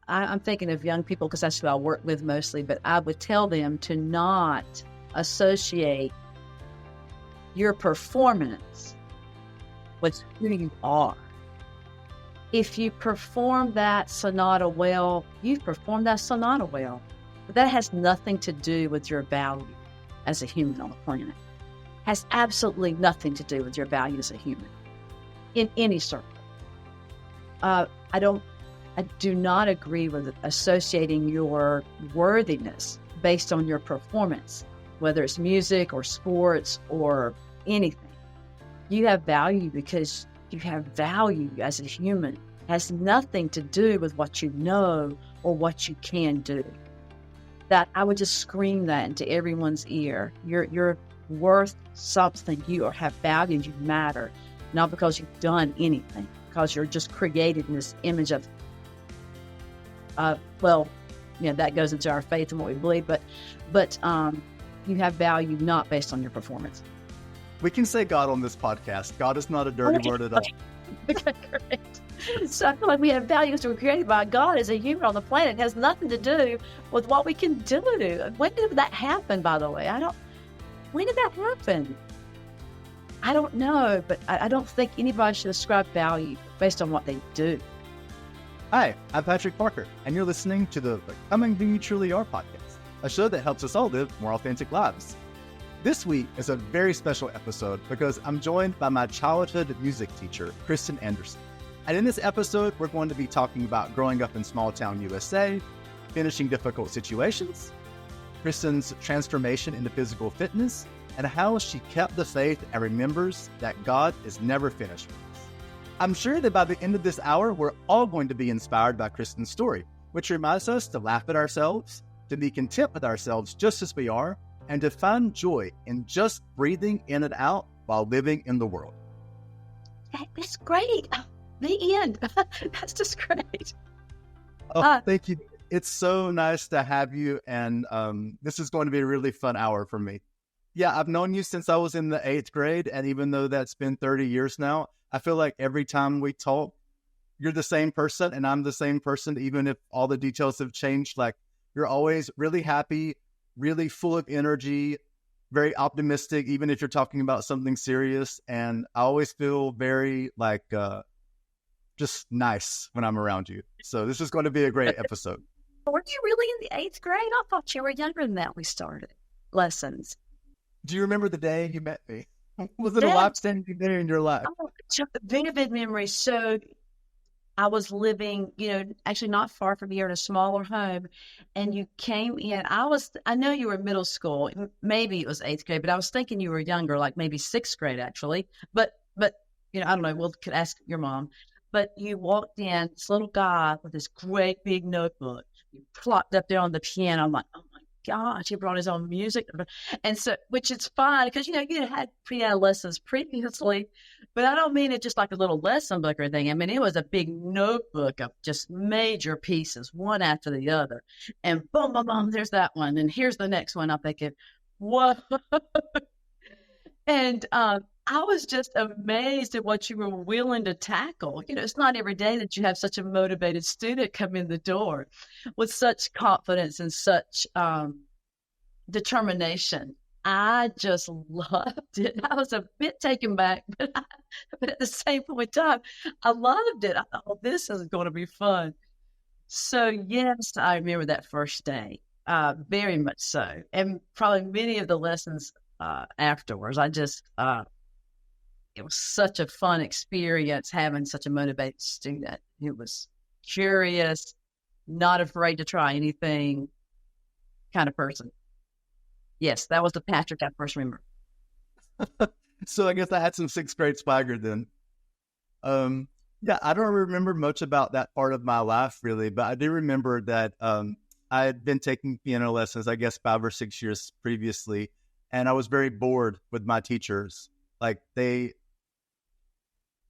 I'm thinking of young people because that's who I work with mostly, but I would tell them to not associate your performance with who you are. If you perform that sonata well, you've performed that sonata well. But that has nothing to do with your value as a human on the planet. Has absolutely nothing to do with your value as a human in any circle. I do not agree with associating your worthiness based on your performance, whether it's music or sports or anything. You have value because you have value as a human. It has nothing to do with what you know or what you can do. That I would just scream that into everyone's ear. You're worth something. You have value. You matter, not because you've done anything, because you're just created in this image of. That goes into our faith and what we believe. But you have value not based on your performance. We can say God on this podcast. God is not a dirty word at all. Okay, great. So I feel like we have values that were created by God as a human on the planet. It has nothing to do with what we can do. When did that happen, by the way? When did that happen? I don't know, but I don't think anybody should ascribe value based on what they do. Hi, I'm Patrick Parker, and you're listening to the Becoming Who You Truly Are podcast, a show that helps us all live more authentic lives. This week is a very special episode because I'm joined by my childhood music teacher, Kristen Anderson. And in this episode, we're going to be talking about growing up in small town USA, finishing difficult situations, Kristen's transformation into physical fitness, and how she kept the faith and remembers that God is never finished with us. I'm sure that by the end of this hour, we're all going to be inspired by Kristen's story, which reminds us to laugh at ourselves, to be content with ourselves just as we are, and to find joy in just breathing in and out while living in the world. That's great. The end. That's just great. Oh, thank you. It's so nice to have you. And this is going to be a really fun hour for me. Yeah, I've known you since I was in the 8th grade. And even though that's been 30 years now, I feel like every time we talk, you're the same person and I'm the same person, even if all the details have changed. Like, you're always really happy, really full of energy, very optimistic, even if you're talking about something serious. And I always feel very just nice when I'm around you. So this is going to be a great episode. Were you really in the 8th grade? I thought you were younger than that. We started lessons. Do you remember the day you met me? Was it a life-changing day in your life? Oh, vivid memory. So I was living, actually not far from here in a smaller home, and you came in. I know you were middle school. Maybe it was 8th grade, but I was thinking you were younger, like maybe 6th grade actually. But I don't know. We'll could ask your mom. But you walked in, this little guy with this great big notebook. You plopped up there on the piano. I'm like, oh my gosh, he brought his own music. And so, which is fine because, you had piano lessons previously, but I don't mean it just like a little lesson book or anything. I mean, it was a big notebook of just major pieces, one after the other. And boom, boom, boom, there's that one. And here's the next one. I'm thinking, what? And I was just amazed at what you were willing to tackle. It's not every day that you have such a motivated student come in the door with such confidence and such determination. I just loved it. I was a bit taken back, but at the same point in time, I loved it. I thought, oh, this is going to be fun. So, yes, I remember that first day, very much so. And probably many of the lessons afterwards. It was such a fun experience having such a motivated student who was curious, not afraid to try anything kind of person. Yes, that was the Patrick I first remember. So I guess I had some 6th grade swagger then. Yeah, I don't remember much about that part of my life really, but I do remember that I had been taking piano lessons, I guess 5 or 6 years previously, and I was very bored with my teachers.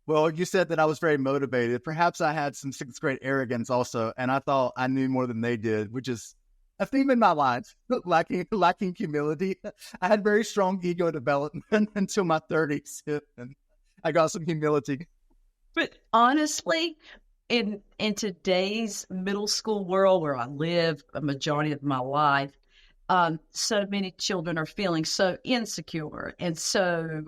You said that I was very motivated. Perhaps I had some 6th grade arrogance also, and I thought I knew more than they did, which is a theme in my life, lacking humility. I had very strong ego development until my 30s, and I got some humility. But honestly, in today's middle school world where I live a majority of my life, so many children are feeling so insecure and so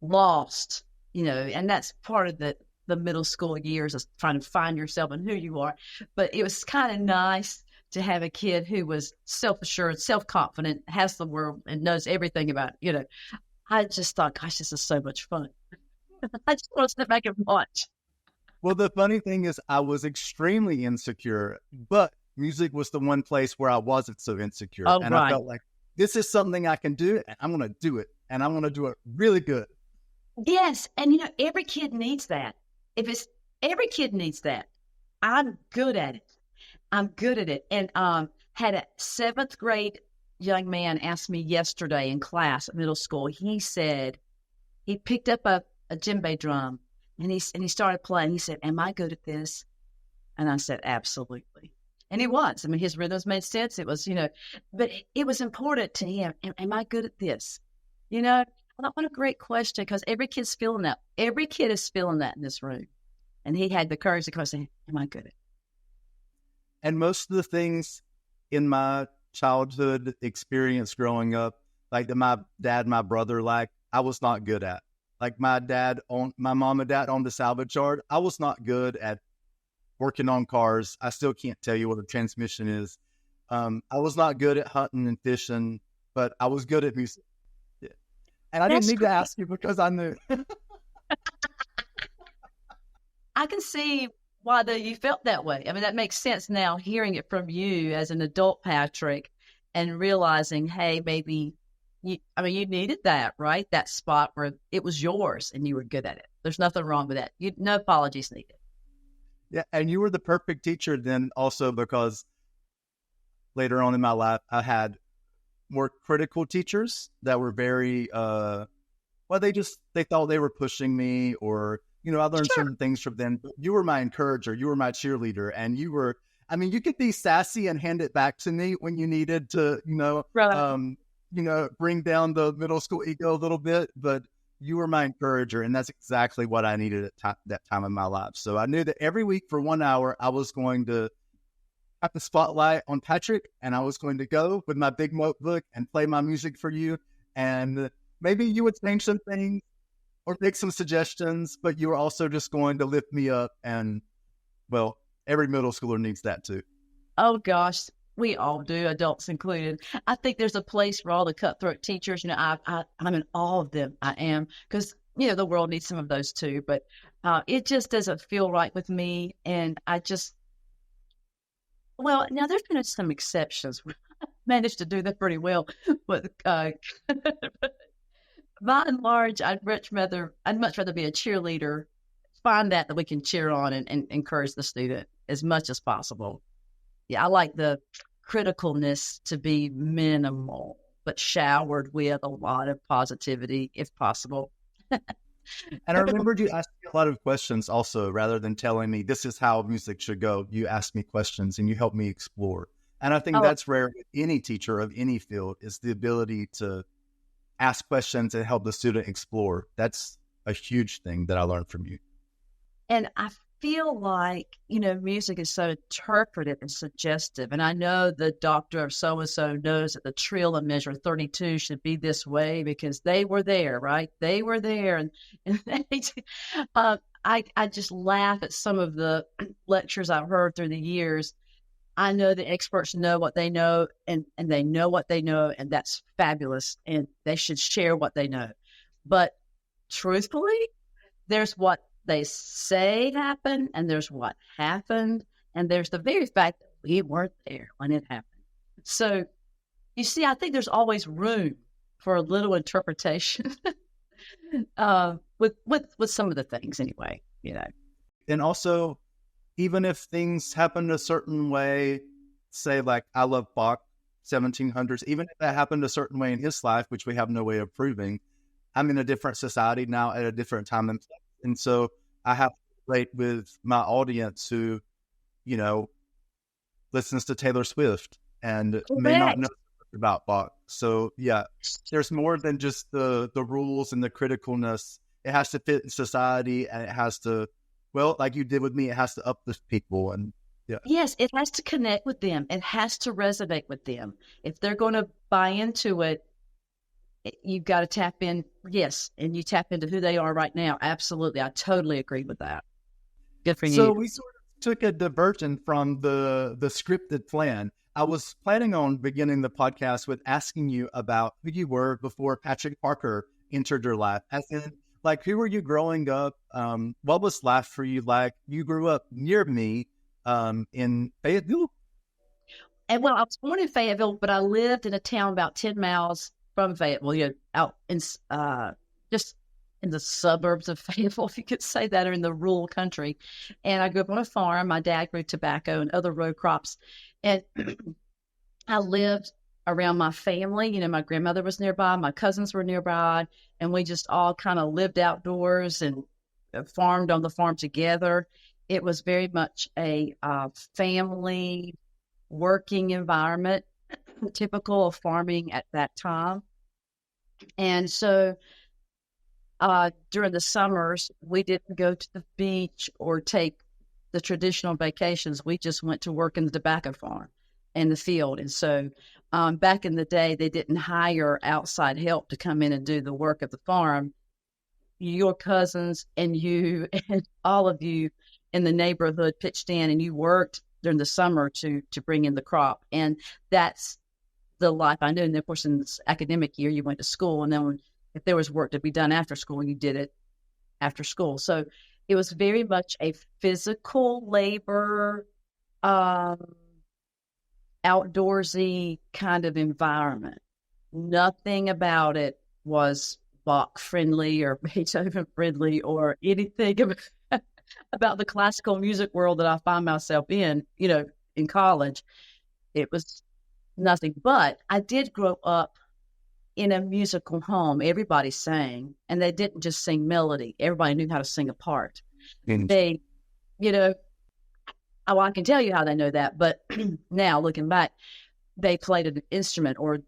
lost, and that's part of the middle school years is trying to find yourself and who you are. But it was kind of nice to have a kid who was self-assured, self-confident, has the world and knows everything about it. I just thought, gosh, this is so much fun. I just want to sit back and watch. Well, the funny thing is I was extremely insecure, but music was the one place where I wasn't so insecure. Oh, and right. I felt like this is something I can do, and I'm going to do it, and I'm going to do it really good. Yes, and every kid needs that. Every kid needs that. I'm good at it. I'm good at it. And had a 7th grade young man ask me yesterday in class at middle school. He said he picked up a djembe drum and he started playing. He said, "Am I good at this?" And I said, "Absolutely." And he was. I mean, his rhythms made sense. It was, but it was important to him. Am I good at this? What a great question, because every kid's feeling that. Every kid is feeling that in this room. And he had the courage to say, "Am I good at it?" And most of the things in my childhood experience growing up, like that my dad and my brother, like I was not good at. Like my mom and dad owned a salvage yard. I was not good at working on cars. I still can't tell you what a transmission is. I was not good at hunting and fishing, but I was good at music. Yeah. And I didn't need to ask you because I knew. I can see why you felt that way. I mean, that makes sense now, hearing it from you as an adult, Patrick, and realizing, hey, maybe you needed that, right? That spot where it was yours and you were good at it. There's nothing wrong with that. No apologies needed. Yeah, and you were the perfect teacher then also, because later on in my life, I had more critical teachers that were very, they thought they were pushing me, or, I learned certain things from them. But you were my encourager, you were my cheerleader, and you could be sassy and hand it back to me when you needed to, bring down the middle school ego a little bit, but you were my encourager, and that's exactly what I needed at that time in my life. So I knew that every week for 1 hour, I was going to have the spotlight on Patrick, and I was going to go with my big notebook and play my music for you. And maybe you would change some things or make some suggestions, but you were also just going to lift me up. And, well, every middle schooler needs that too. Oh, gosh. We all do, adults included. I think there's a place for all the cutthroat teachers. I'm in awe of them. I am, because, the world needs some of those too. But it just doesn't feel right with me. And now there's been some exceptions. I managed to do that pretty well. But by and large, I'd much rather be a cheerleader, find that we can cheer on and encourage the student as much as possible. Yeah, I like the criticalness to be minimal, but showered with a lot of positivity, if possible. And I remembered you asked me a lot of questions also, rather than telling me this is how music should go. You asked me questions and you helped me explore. And I think that's rare with any teacher of any field, is the ability to ask questions and help the student explore. That's a huge thing that I learned from you. And I feel like, music is so interpretive and suggestive. And I know the doctor of so-and-so knows that the trill in measure 32 should be this way because they were there, right? They were there. And I just laugh at some of the lectures I've heard through the years. I know the experts know what they know, and they know what they know, and that's fabulous. And they should share what they know. But truthfully, there's what they say happened, and there's what happened, and there's the very fact that we weren't there when it happened. So, you see, I think there's always room for a little interpretation with some of the things, anyway. And also, even if things happen a certain way, say like I love Bach, 1700s, even if that happened a certain way in his life, which we have no way of proving, I'm in a different society now at a different time and place. And so I have to relate with my audience who, listens to Taylor Swift and may not know about Bach. So yeah, there's more than just the rules and the criticalness. It has to fit in society, and it has to well, like you did with me, it has to uplift people. And yeah. Yes, it has to connect with them. It has to resonate with them. If they're going to buy into it, you've got to tap in. Yes, and you tap into who they are right now. Absolutely. I totally agree with that. Good for So you. we sort of took a diversion from the scripted plan. I was planning on beginning the podcast with asking you about who you were before Patrick Parker entered your life. As in, like, who were you growing up? What was life for you like? You grew up near me in Fayetteville. And well, I was born in Fayetteville, but I lived in a town about 10 miles from Fayetteville, out in just in the suburbs of Fayetteville, if you could say that, or in the rural country. And I grew up on a farm. My dad grew tobacco and other row crops. And I lived around my family. My grandmother was nearby, my cousins were nearby, and we just all kind of lived outdoors and farmed on the farm together. It was very much a family working environment, typical of farming at that time. And so during the summers, we didn't go to the beach or take the traditional vacations. We just went to work in the tobacco farm in the field. And so back in the day, they didn't hire outside help to come in and do the work of the farm. Your cousins and you and all of you in the neighborhood pitched in, and you worked during the summer to bring in the crop. And that's the life I knew. And of course, in this academic year, you went to school, and then if there was work to be done after school, you did it after school. So it was very much a physical labor, outdoorsy kind of environment. Nothing about it was Bach friendly or Beethoven friendly or anything about the classical music world that I find myself in, in college. It was nothing. But I did grow up in a musical home. Everybody sang, and they didn't just sing melody. Everybody knew how to sing a part. They, I can tell you how they know that, but now looking back, they played an instrument or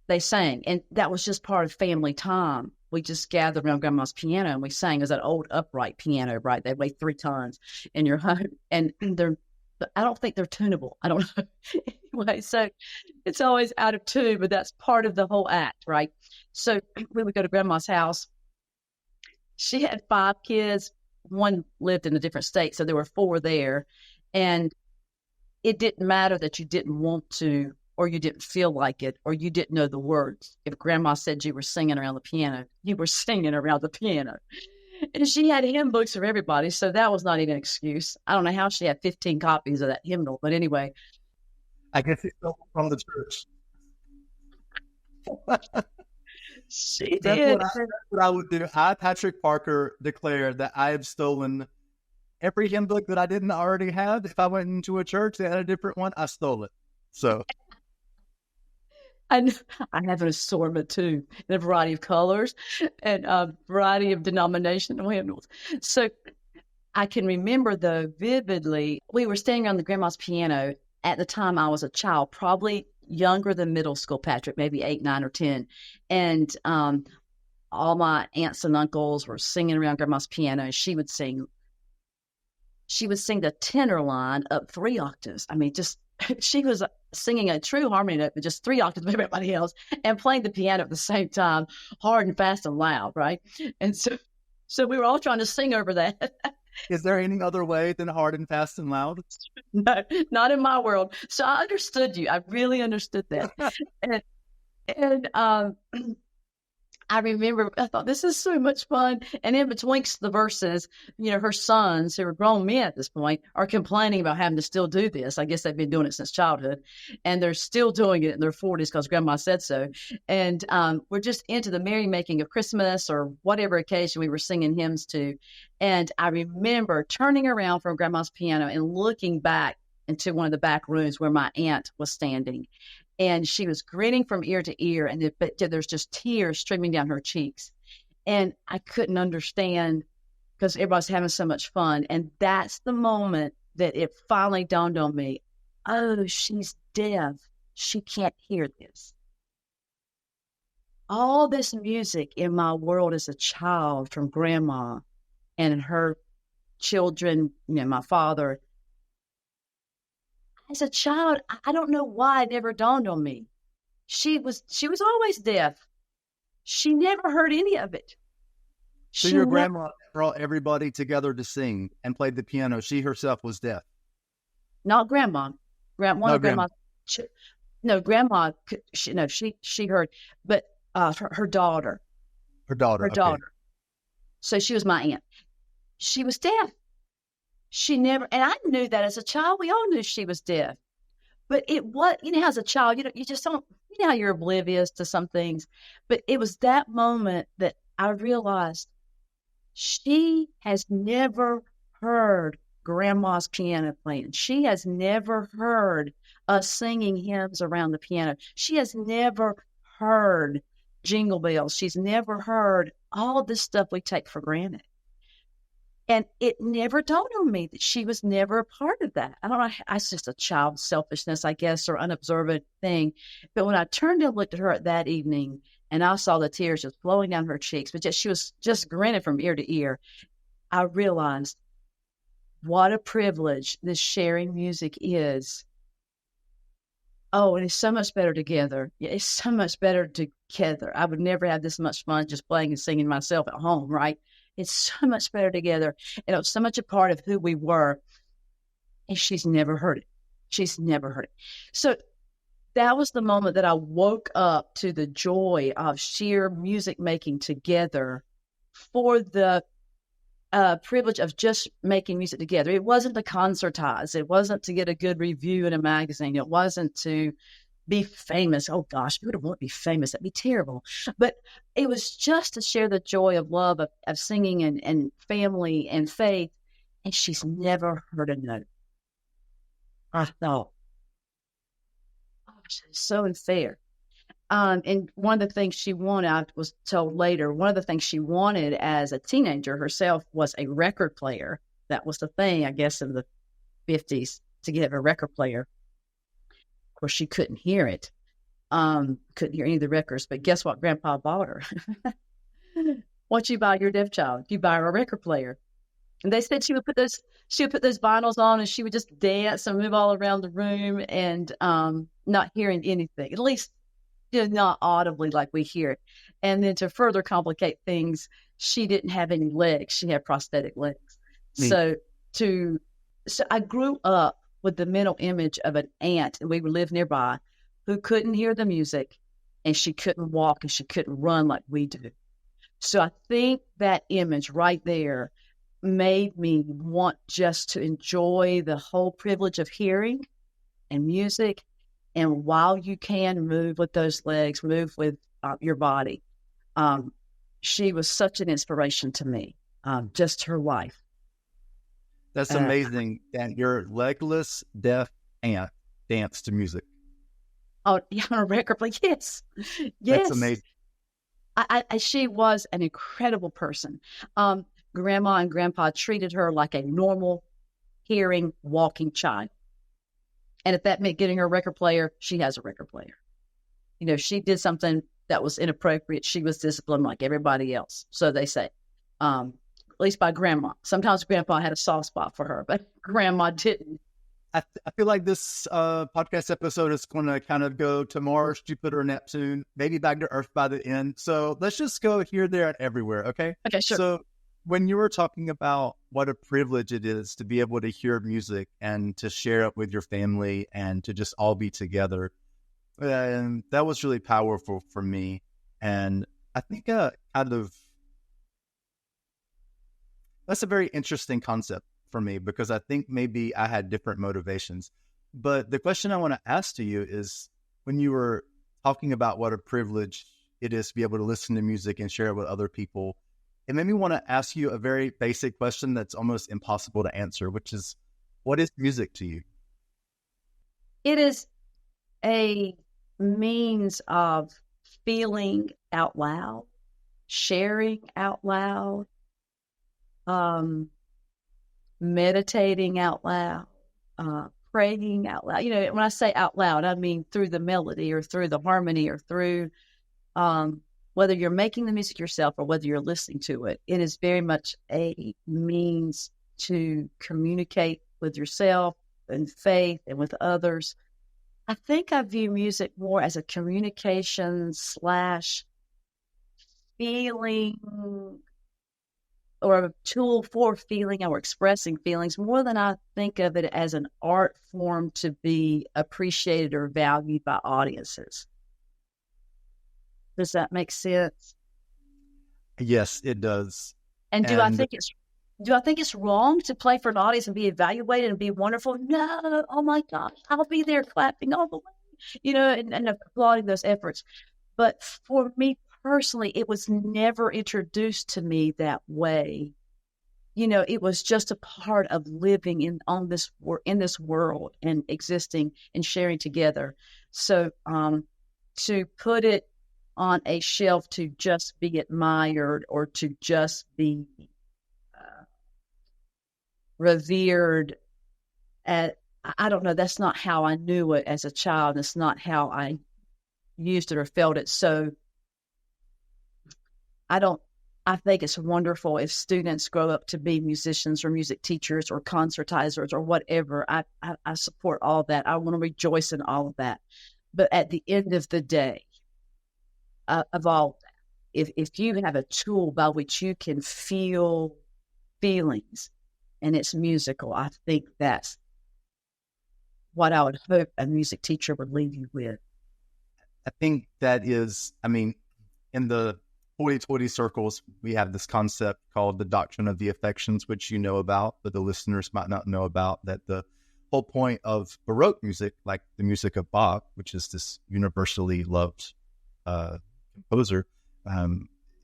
they sang, and that was just part of family time. We just gathered around grandma's piano and we sang. It was that old upright piano, right? They weigh 3 tons in your home, and I don't think they're tunable. I don't know. Anyway, so it's always out of tune, but that's part of the whole act, right? So we would go to grandma's house. She had 5 kids. One lived in a different state, so there were 4 there. And it didn't matter that you didn't want to, or you didn't feel like it, or you didn't know the words. If grandma said you were singing around the piano, you were singing around the piano. And she had hymn books for everybody, so that was not even an excuse. I don't know how she had 15 copies of that hymnal, but anyway. I guess it's from the church. She did. That's what I would do. I, Patrick Parker, declared that I have stolen every hymn book that I didn't already have. If I went into a church that had a different one, I stole it. So I have an assortment too, in a variety of colors and a variety of denominational hymnals. So I can remember, though, vividly, we were standing on the grandma's piano. At the time, I was a child, probably younger than middle school, Patrick, maybe 8, 9, or 10. And all my aunts and uncles were singing around grandma's piano. She would sing the tenor line up 3 octaves. I mean, just she was singing a true harmony note, but just 3 octaves of everybody else, and playing the piano at the same time, hard and fast and loud, right? And so we were all trying to sing over that. Is there any other way than hard and fast and loud? No, not in my world. So I understood you. I really understood that. and I remember, I thought, this is so much fun. And in betwixt the verses, her sons, who are grown men at this point, are complaining about having to still do this. I guess they've been doing it since childhood, and they're still doing it in their 40s because grandma said so. And we're just into the merrymaking of Christmas or whatever occasion we were singing hymns to. And I remember turning around from grandma's piano and looking back into one of the back rooms where my aunt was standing. And she was grinning from ear to ear, and there's just tears streaming down her cheeks. And I couldn't understand because everybody's having so much fun. And that's the moment that it finally dawned on me, oh, she's deaf. She can't hear this. All this music in my world as a child from grandma and her children, my father. As a child, I don't know why it never dawned on me. She was always deaf. She never heard any of it. So your grandma brought everybody together to sing and played the piano. She herself was deaf. Not grandma. Grandma. No, grandma. She heard, but her daughter. Her daughter. Okay. So she was my aunt. She was deaf. She never, and I knew that as a child. We all knew she was deaf, but it was, as a child, you just don't, how you're oblivious to some things. But it was that moment that I realized she has never heard grandma's piano playing. She has never heard us singing hymns around the piano. She has never heard jingle bells. She's never heard all this stuff we take for granted. And it never dawned on me that she was never a part of that. I don't know. It's just a child's selfishness, I guess, or unobservant thing. But when I turned and looked at her that evening and I saw the tears just flowing down her cheeks, but she was just grinning from ear to ear, I realized what a privilege this sharing music is. Oh, and it's so much better together. Yeah, it's so much better together. I would never have this much fun just playing and singing myself at home, right? It's so much better together. And it was so much a part of who we were. And she's never heard it. She's never heard it. So that was the moment that I woke up to the joy of sheer music making together for the privilege of just making music together. It wasn't to concertize. It wasn't to get a good review in a magazine. It wasn't to be famous. Oh gosh, who would want to be famous? That'd be terrible. But it was just to share the joy of love, of singing and family and faith. And she's never heard a note. I thought, gosh, it's so unfair. And one of the things she wanted, I was told later, one of the things she wanted as a teenager herself was a record player. That was the thing, I guess, in the 50s, to get a record player. Of course, she couldn't hear it. Couldn't hear any of the records. But guess what? Grandpa bought her. What you buy your deaf child? You buy her a record player. And they said she would put those vinyls on and she would just dance and move all around the room and not hearing anything. At least not audibly like we hear it. And then to further complicate things, she didn't have any legs. She had prosthetic legs. So I grew up with the mental image of an aunt, and we would live nearby, who couldn't hear the music, and she couldn't walk, and she couldn't run like we do. So I think that image right there made me want just to enjoy the whole privilege of hearing and music. And while you can move with those legs, move with your body. She was such an inspiration to me, just her life. That's amazing that your legless, deaf aunt danced to music. Oh, yeah, on a record player. Yes. That's amazing. She was an incredible person. Grandma and Grandpa treated her like a normal, hearing, walking child. And if that meant getting her a record player, she has a record player. She did something that was inappropriate. She was disciplined like everybody else. So they say, at least by Grandma. Sometimes Grandpa had a soft spot for her, but Grandma didn't. I feel like this podcast episode is going to kind of go to Mars, Jupiter, Neptune, maybe back to Earth by the end. So let's just go here, there, and everywhere, okay? Okay, sure. So when you were talking about what a privilege it is to be able to hear music and to share it with your family and to just all be together, and that was really powerful for me. And I think that's a very interesting concept for me, because I think maybe I had different motivations. But the question I want to ask to you is, when you were talking about what a privilege it is to be able to listen to music and share it with other people, it made me want to ask you a very basic question that's almost impossible to answer, which is, what is music to you? It is a means of feeling out loud, sharing out loud, meditating out loud, praying out loud. When I say out loud, I mean through the melody or through the harmony or through whether you're making the music yourself or whether you're listening to it. It is very much a means to communicate with yourself and faith and with others. I think I view music more as a communication / feeling, or a tool for feeling or expressing feelings, more than I think of it as an art form to be appreciated or valued by audiences. Does that make sense? Yes, it does. And do I And think it's wrong to play for an audience and be evaluated and be wonderful? No. Oh my gosh, I'll be there clapping all the way, and applauding those efforts. But for me personally, it was never introduced to me that way. It was just a part of living in this world and existing and sharing together. So to put it on a shelf to just be admired or to just be revered, I don't know. That's not how I knew it as a child. It's not how I used it or felt it. So I think it's wonderful if students grow up to be musicians or music teachers or concertizers or whatever. I support all of that. I want to rejoice in all of that. But at the end of the day, of all of that, if you have a tool by which you can feel feelings and it's musical, I think that's what I would hope a music teacher would leave you with. I think that is, in the hoity-toity circles, we have this concept called the doctrine of the affections, which you know about, but the listeners might not know about, that the whole point of Baroque music, like the music of Bach, which is this universally loved composer,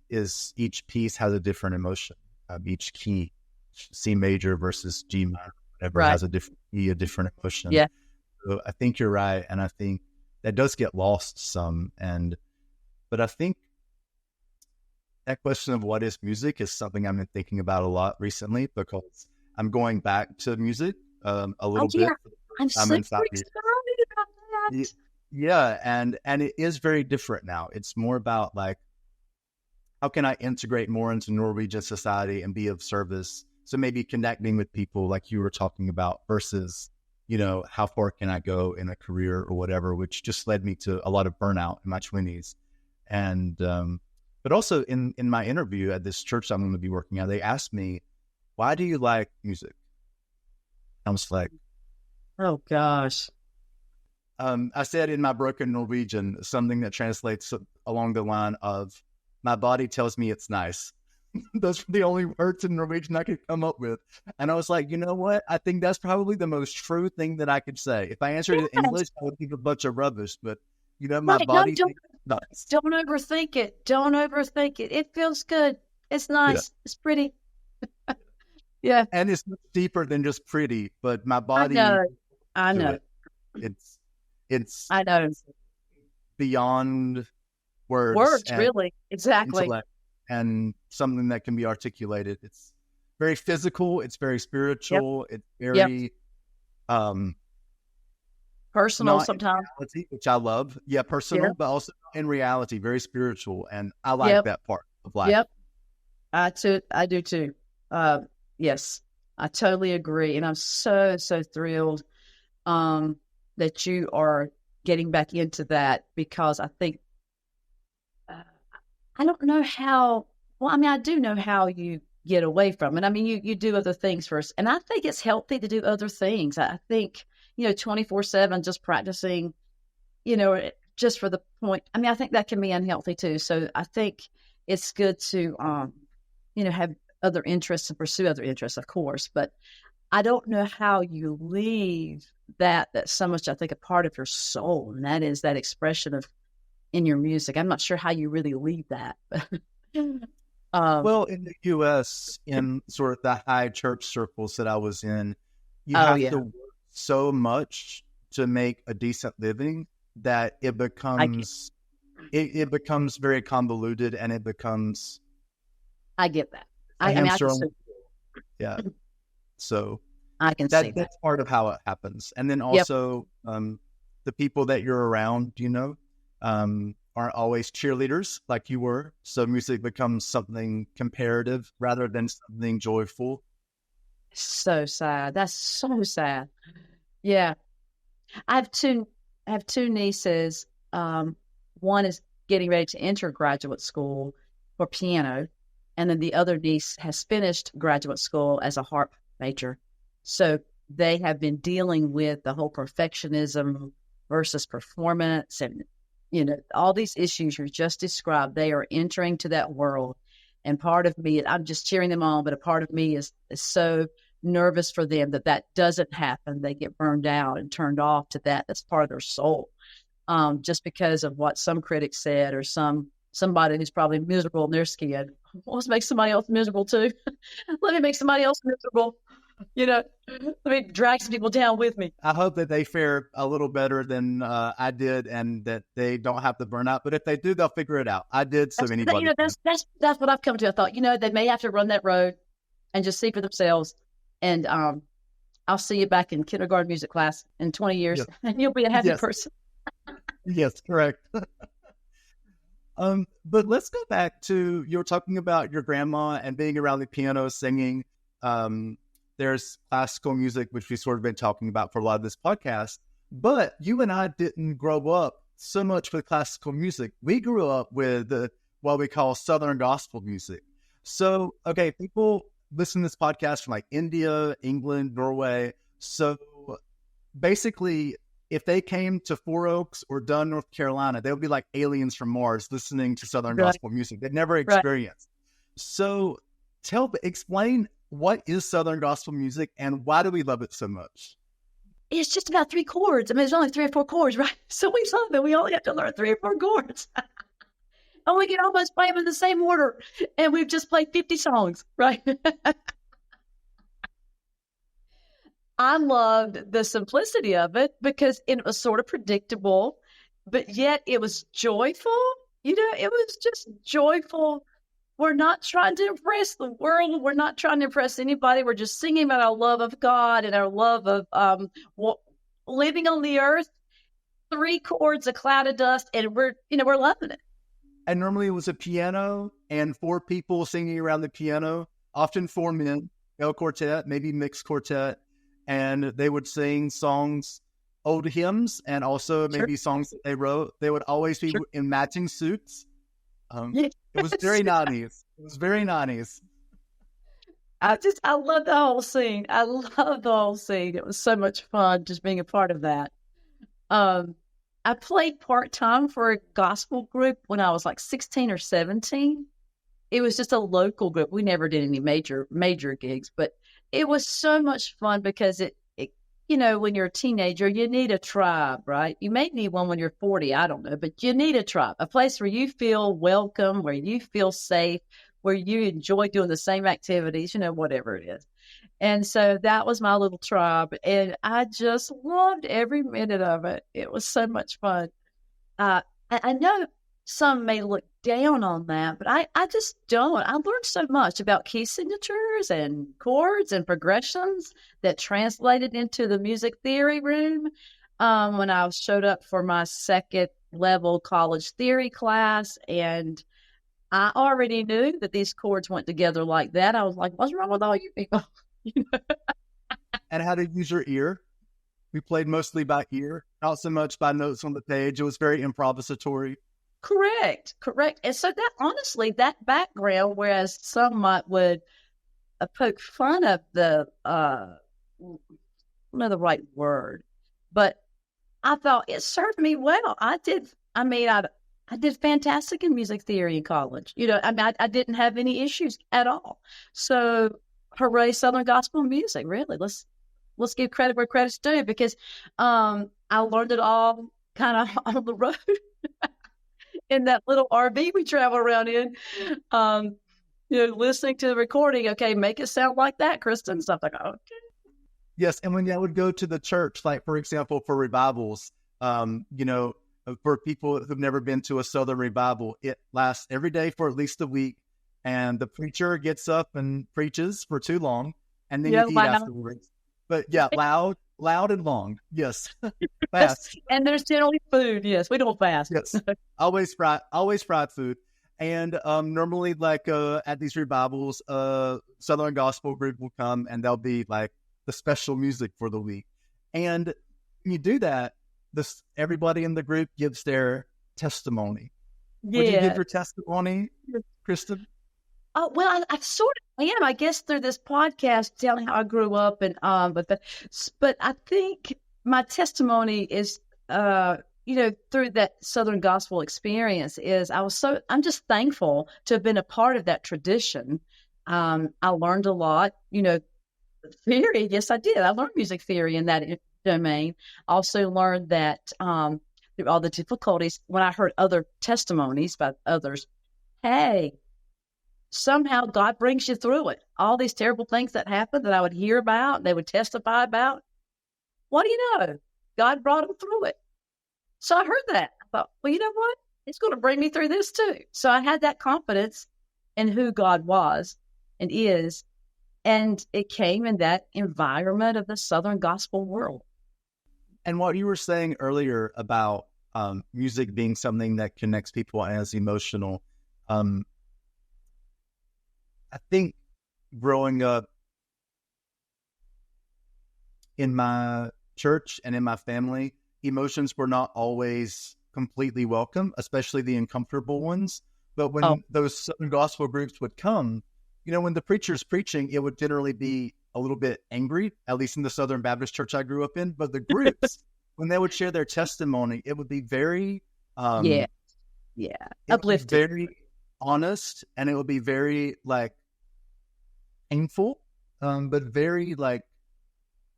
is each piece has a different emotion. Each key, C major versus G minor, whatever, Right. has a different key, a different emotion. Yeah. So I think you're right, and I think that does get lost some. But I think that question of what is music is something I've been thinking about a lot recently, because I'm going back to music a little bit. I'm super in 5 years. excited about that. Yeah, and it is very different now. It's more about like, how can I integrate more into Norwegian society and be of service? So maybe connecting with people like you were talking about versus, how far can I go in a career or whatever, which just led me to a lot of burnout in my 20s. And, but also in my interview at this church I'm going to be working at, they asked me, why do you like music? I was like, oh gosh. I said in my broken Norwegian, something that translates along the line of, my body tells me it's nice. Those were the only words in Norwegian I could come up with. And I was like, you know what? I think that's probably the most true thing that I could say. If I answered it in English, I would think a bunch of rubbish. But, my body thinks it's nice. Don't overthink it. Don't overthink it. It feels good. It's nice. Yeah. It's pretty. Yeah. And it's much deeper than just pretty, but my body. I know. It's I know. Beyond words, really. Exactly. And something that can be articulated. It's very physical. It's very spiritual. Yep. It's very personal sometimes, reality, which I love. Yeah, personal, but also in reality, very spiritual. And I like that part of life. Yep. I do too. Yes, I totally agree. And I'm so thrilled that you are getting back into that, because I think, I don't know how, I do know how you get away from it. You do other things first. And I think it's healthy to do other things. I think, 24/7, just practicing, just for the point. I think that can be unhealthy too. So I think it's good to, have other interests and pursue other interests, of course. But I don't know how you leave that's so much, I think, a part of your soul. And that is that expression in your music. I'm not sure how you really leave that. Well, in the U.S., in sort of the high church circles that I was in, you have to work so much to make a decent living that it becomes it becomes very convoluted, and it becomes. I get that. Yeah. So I can see that. That's part of how it happens, and then also the people that you're around, aren't always cheerleaders like you were. So music becomes something comparative rather than something joyful. So sad. That's so sad. Yeah. I have two nieces. One is getting ready to enter graduate school for piano, and then the other niece has finished graduate school as a harp major. So they have been dealing with the whole perfectionism versus performance, and all these issues you just described. They are entering to that world, and part of me, I'm just cheering them on, but a part of me is so nervous for them that doesn't happen. They get burned out and turned off to that. That's part of their soul. Just because of what some critics said, or somebody who's probably miserable in their skin. Well, let's make somebody else miserable too. Let me make somebody else miserable. Let me drag some people down with me. I hope that they fare a little better than I did, and that they don't have the burnout. But if they do, they'll figure it out. I did, so anybody. That's what I've come to. I thought, they may have to run that road and just see for themselves. And I'll see you back in kindergarten music class in 20 years, yes. And you'll be a happy person. Yes, correct. But let's go back to, you were talking about your grandma and being around the piano singing. There's classical music, which we've sort of been talking about for a lot of this podcast. But you and I didn't grow up so much with classical music. We grew up with what we call Southern gospel music. So, okay, people listen to this podcast from like India, England, Norway. So basically, if they came to Four Oaks or Dunn, North Carolina, they would be like aliens from Mars listening to Southern gospel music. They'd never experienced. Right. So explain, what is Southern gospel music and why do we love it so much? It's just about 3 chords. I mean, there's only 3 or 4 chords, right? So we love it. We only have to learn 3 or 4 chords. And we can almost play them in the same order. And we've just played 50 songs, right? I loved the simplicity of it because it was sort of predictable, but yet it was joyful. It was just joyful. We're not trying to impress the world. We're not trying to impress anybody. We're just singing about our love of God and our love of living on the earth. 3 chords, a cloud of dust, and we're loving it. And normally it was a piano and 4 people singing around the piano, often 4 men, no quartet, maybe mixed quartet. And they would sing songs, old hymns, and also maybe songs that they wrote. They would always be in matching suits. It was very 90s. It was very 90s. I love the whole scene. I love the whole scene. It was so much fun just being a part of that. I played part-time for a gospel group when I was like 16 or 17. It was just a local group. We never did any major gigs, but it was so much fun because it when you're a teenager, you need a tribe, right? You may need one when you're 40, I don't know, but you need a tribe, a place where you feel welcome, where you feel safe, where you enjoy doing the same activities, whatever it is. And so that was my little tribe, and I just loved every minute of it. It was so much fun. I know some may look down on that, but I just don't. I learned so much about key signatures and chords and progressions that translated into the music theory room when I showed up for my 2nd level college theory class. And I already knew that these chords went together like that. I was like, what's wrong with all you people? And how to use your ear. We played mostly by ear, not so much by notes on the page. It was very improvisatory. Correct. And so honestly, that background, whereas some would poke fun of I don't know the right word, but I thought it served me well. I did fantastic in music theory in college. I didn't have any issues at all. So hooray, Southern gospel music, really. Let's give credit where credit's due, because I learned it all kind of on the road. In that little RV we travel around in, listening to the recording. Okay, make it sound like that, Kristen. Stuff like, okay. Yes, and when I would go to the church, like for example, for revivals, for people who've never been to a Southern revival, it lasts every day for at least a week, and the preacher gets up and preaches for too long, and then you eat afterwards. But yeah, loud and long. Yes. Fast. And there's generally food. Yes. We don't fast. Yes. Always fried food. And normally, like at these revivals, Southern Gospel group will come and they'll be like the special music for the week. And when you do that, everybody in the group gives their testimony. Would you give your testimony, Kristen? Oh, well, I sort of am, I guess, through this podcast, telling how I grew up, and but I think my testimony is, through that Southern Gospel experience, is I'm just thankful to have been a part of that tradition. I learned a lot, theory. Yes, I did. I learned music theory in that domain. Also learned that through all the difficulties, when I heard other testimonies by others, hey, somehow God brings you through it. All these terrible things that happened that I would hear about, they would testify about. What do you know? God brought them through it. So I heard that. I thought, well, you know what? It's going to bring me through this too. So I had that confidence in who God was and is. And it came in that environment of the Southern Gospel world. And what you were saying earlier about music being something that connects people and is emotional, I think growing up in my church and in my family, emotions were not always completely welcome, especially the uncomfortable ones. But when those Southern Gospel groups would come, when the preacher's preaching, it would generally be a little bit angry, at least in the Southern Baptist church I grew up in. But the groups, when they would share their testimony, it would be very, uplifting, very honest, and it would be very like painful, but very like,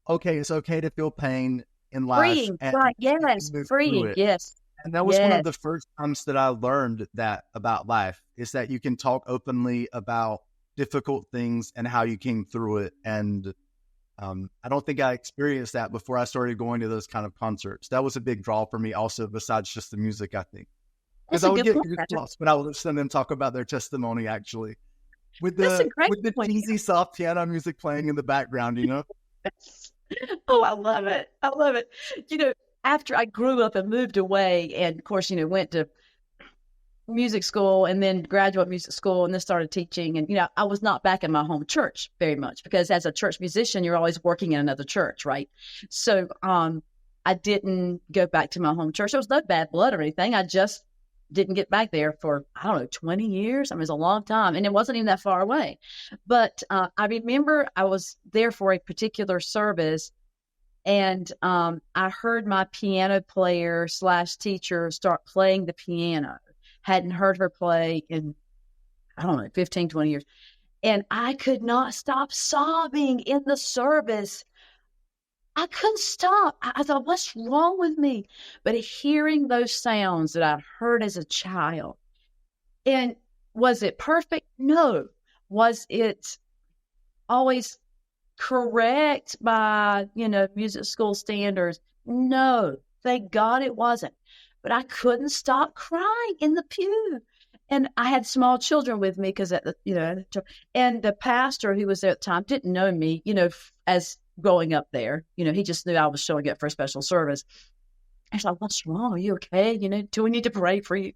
okay, it's okay to feel pain in life. Freeing, right? Yes, freeing. Yes. And that was one of the first times that I learned that about life, is that you can talk openly about difficult things and how you came through it. And I don't think I experienced that before I started going to those kind of concerts. That was a big draw for me also, besides just the music, I think. Because I would get goosebumps when I would listen to them talk about their testimony, actually. With the easy, soft piano music playing in the background, Oh, I love it. I love it. After I grew up and moved away, and of course, went to music school and then graduate music school and then started teaching. And, I was not back in my home church very much, because as a church musician, you're always working in another church, right? So I didn't go back to my home church. There was no bad blood or anything. I just didn't get back there for, 20 years. I mean, it was a long time, and it wasn't even that far away. But I remember I was there for a particular service, and I heard my piano player / teacher start playing the piano. Hadn't heard her play in, 15, 20 years. And I could not stop sobbing in the service. I couldn't stop. I thought, what's wrong with me? But hearing those sounds that I heard as a child, and was it perfect? No. Was it always correct by, music school standards? No. Thank God it wasn't. But I couldn't stop crying in the pew. And I had small children with me because, and the pastor who was there at the time didn't know me, as growing up there. He just knew I was showing up for a special service. I was like, what's wrong? Are you okay? Do we need to pray for you?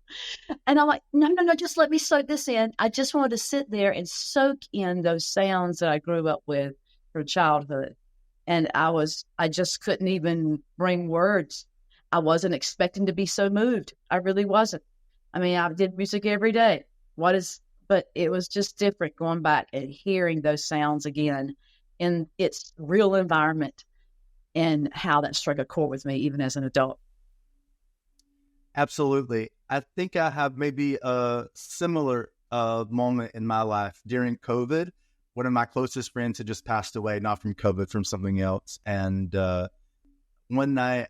And I'm like, no, just let me soak this in. I just wanted to sit there and soak in those sounds that I grew up with from childhood. And I just couldn't even bring words. I wasn't expecting to be so moved. I really wasn't. I mean, I did music every day. But it was just different going back and hearing those sounds again in its real environment, and how that struck a chord with me even as an adult. Absolutely. I think I have maybe a similar moment in my life during COVID. One of my closest friends had just passed away, not from COVID, from something else. And one night,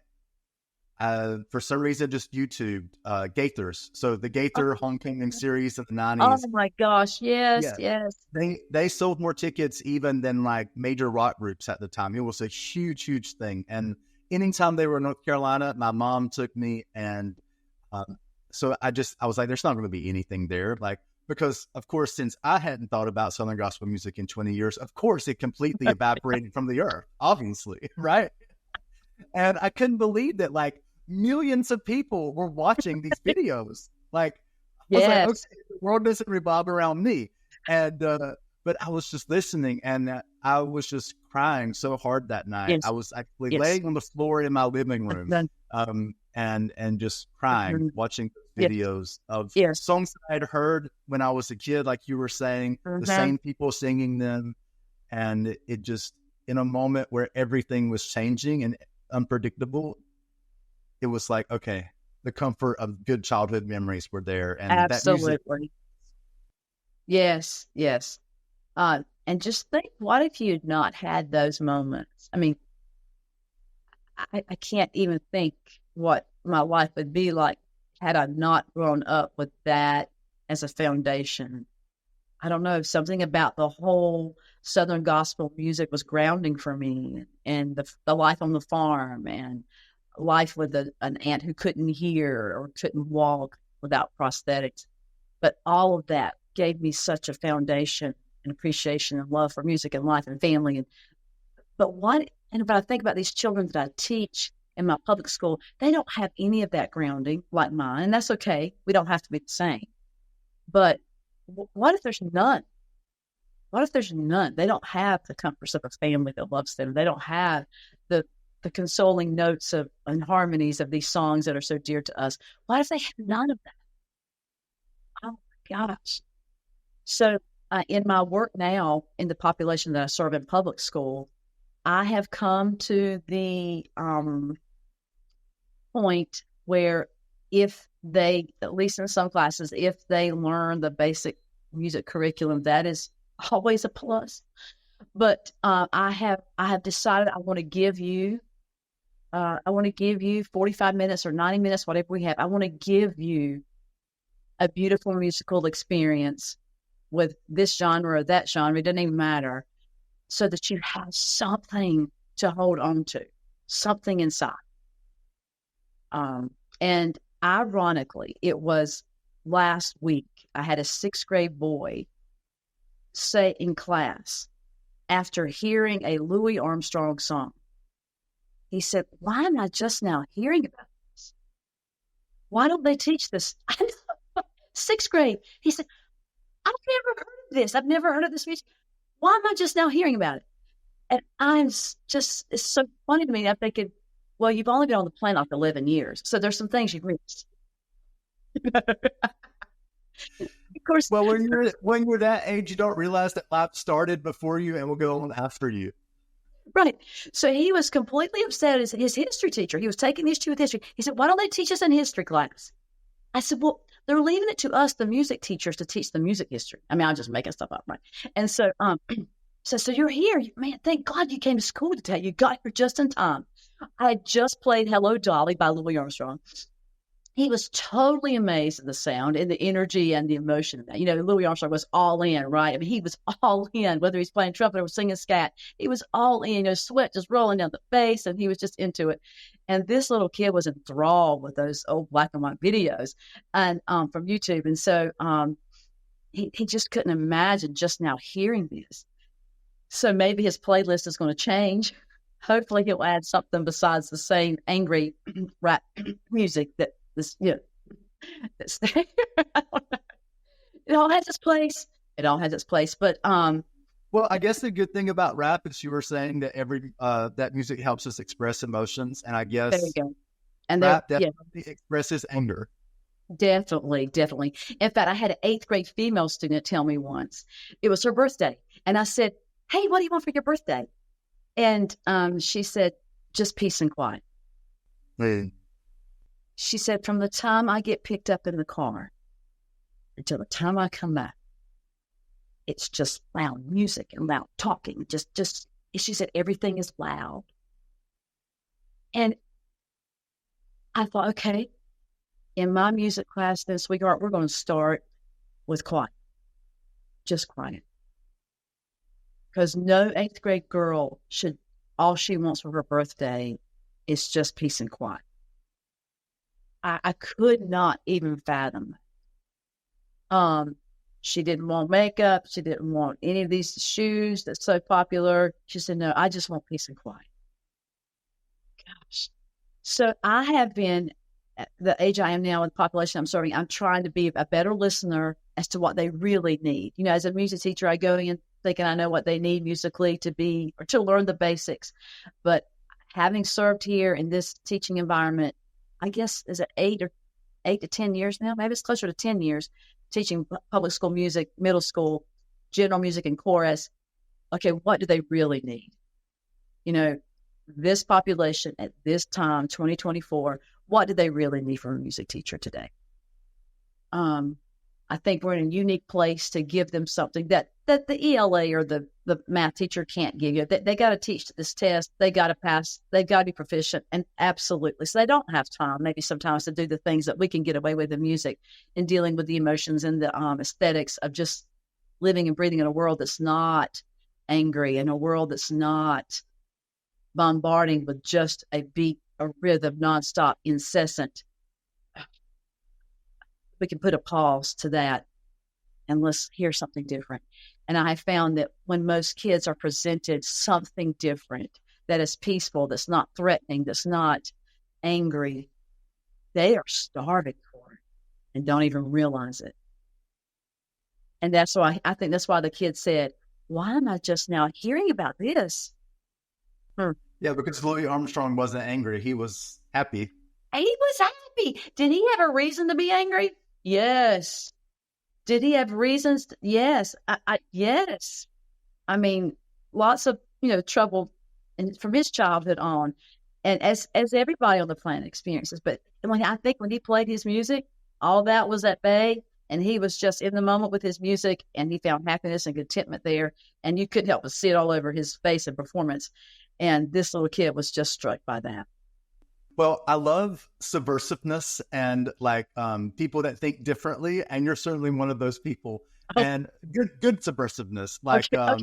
for some reason, just YouTubed Gaithers. So the Gaither homecoming series of the 90s. Oh my gosh. Yes. They sold more tickets even than like major rock groups at the time. It was a huge, huge thing. And anytime they were in North Carolina, my mom took me. And so I was like, there's not going to be anything there. Like, because of course, since I hadn't thought about Southern gospel music in 20 years, of course it completely evaporated from the earth, obviously. Right. And I couldn't believe that like millions of people were watching these videos, like I was like, okay, Yes. the world doesn't revolve around me. And, but I was just listening and I was just crying so hard that night. I Yes. was actually Yes. laying on the floor in my living room, and just crying, watching Yes. videos of Yes. songs that I'd heard when I was a kid, like you were saying, the same people singing them. And it just, in a moment where everything was changing and unpredictable, it was like, okay, the comfort of good childhood memories were there. And that music. Absolutely. Yes. Yes. And just think, what if you had not had those moments? I mean, I can't even think what my life would be like had I not grown up with that as a foundation. I don't know, something about the whole Southern gospel music was grounding for me, and the life on the farm and life with an aunt who couldn't hear or couldn't walk without prosthetics. But all of that gave me such a foundation and appreciation and love for music and life and family. And if I think about these children that I teach in my public school, they don't have any of that grounding like mine. And that's okay. We don't have to be the same. But what if there's none? What if there's none? They don't have the comforts of a family that loves them. They don't have the consoling notes and harmonies of these songs that are so dear to us. What if they have none of that? Oh my gosh. So in my work now, in the population that I serve in public school, I have come to the point where if they, at least in some classes, if they learn the basic music curriculum, that is always a plus. But I have decided I want to give you 45 minutes or 90 minutes, whatever we have. I want to give you a beautiful musical experience with this genre or that genre. It doesn't even matter, so that you have something to hold on to, something inside. And ironically, it was last week, I had a 6th grade boy say in class, after hearing a Louis Armstrong song, he said, "Why am I just now hearing about this? Why don't they teach this?" 6th grade. He said, "I've never heard of this. I've never heard of this music. Why am I just now hearing about it?" And it's so funny to me. I'm thinking, well, you've only been on the planet like 11 years. So there's some things you've missed. Of course. Well, when you're that age, you don't realize that life started before you and will go on after you. Right. So he was completely upset as his history teacher. He was taking issue with history. He said, "Why don't they teach us in history class?" I said, "Well, they're leaving it to us, the music teachers, to teach the music history." I mean, I'm just making stuff up, right? And so, so you're here, man. Thank God you came to school today. You got here just in time. I had just played "Hello, Dolly" by Louis Armstrong. He was totally amazed at the sound and the energy and the emotion of that. You know, Louis Armstrong was all in, right? I mean, he was all in, whether he's playing trumpet or singing scat. He was all in, you know, sweat just rolling down the face, and he was just into it. And this little kid was enthralled with those old black and white videos and from YouTube. And so he just couldn't imagine just now hearing this. So maybe his playlist is going to change. Hopefully he'll add something besides the same angry rap music that this, you know, that's there. I don't know. It all has its place. It all has its place. But well, I guess the good thing about rap is you were saying that that music helps us express emotions, and I guess there you go. And rap definitely expresses anger. Definitely. In fact, I had an 8th grade female student tell me once, it was her birthday, and I said, "Hey, what do you want for your birthday?" And she said, "Just peace and quiet." Mm. She said, "From the time I get picked up in the car until the time I come back, it's just loud music and loud talking. Just." She said, "Everything is loud." And I thought, okay, in my music class this week, we're going to start with quiet, just quiet. Because no 8th grade girl all she wants for her birthday is just peace and quiet. I could not even fathom that. She didn't want makeup. She didn't want any of these shoes that's so popular. She said, "No, I just want peace and quiet." Gosh. So I have been at the age I am now with the population I'm serving, I'm trying to be a better listener as to what they really need. As a music teacher, I go in thinking I know what they need musically to be or to learn the basics. But having served here in this teaching environment, I guess is it 8 to 10 years now? Maybe it's closer to 10 years teaching public school music, middle school, general music and chorus. Okay, what do they really need? This population at this time, 2024, what do they really need from a music teacher today? I think we're in a unique place to give them something that the ELA or the math teacher can't give you. They got to teach this test. They got to pass. They got to be proficient. And absolutely. So they don't have time, maybe sometimes, to do the things that we can get away with in music and dealing with the emotions and the aesthetics of just living and breathing in a world that's not angry, in a world that's not bombarding with just a beat, a rhythm, nonstop, incessant. We can put a pause to that and let's hear something different. And I have found that when most kids are presented something different, that is peaceful, that's not threatening, that's not angry, they are starving for it and don't even realize it. And that's why I think that's why the kid said, why am I just now hearing about this? Yeah, because Louis Armstrong wasn't angry. He was happy. He was happy. Did he have a reason to be angry? Yes. Did he have reasons? Yes. Yes. I mean, lots of, trouble from his childhood on. And as everybody on the planet experiences. But I think when he played his music, all that was at bay. And he was just in the moment with his music, and he found happiness and contentment there. And you couldn't help but see it all over his face and performance. And this little kid was just struck by that. Well, I love subversiveness and people that think differently, and you're certainly one of those people. Oh. And good subversiveness, like a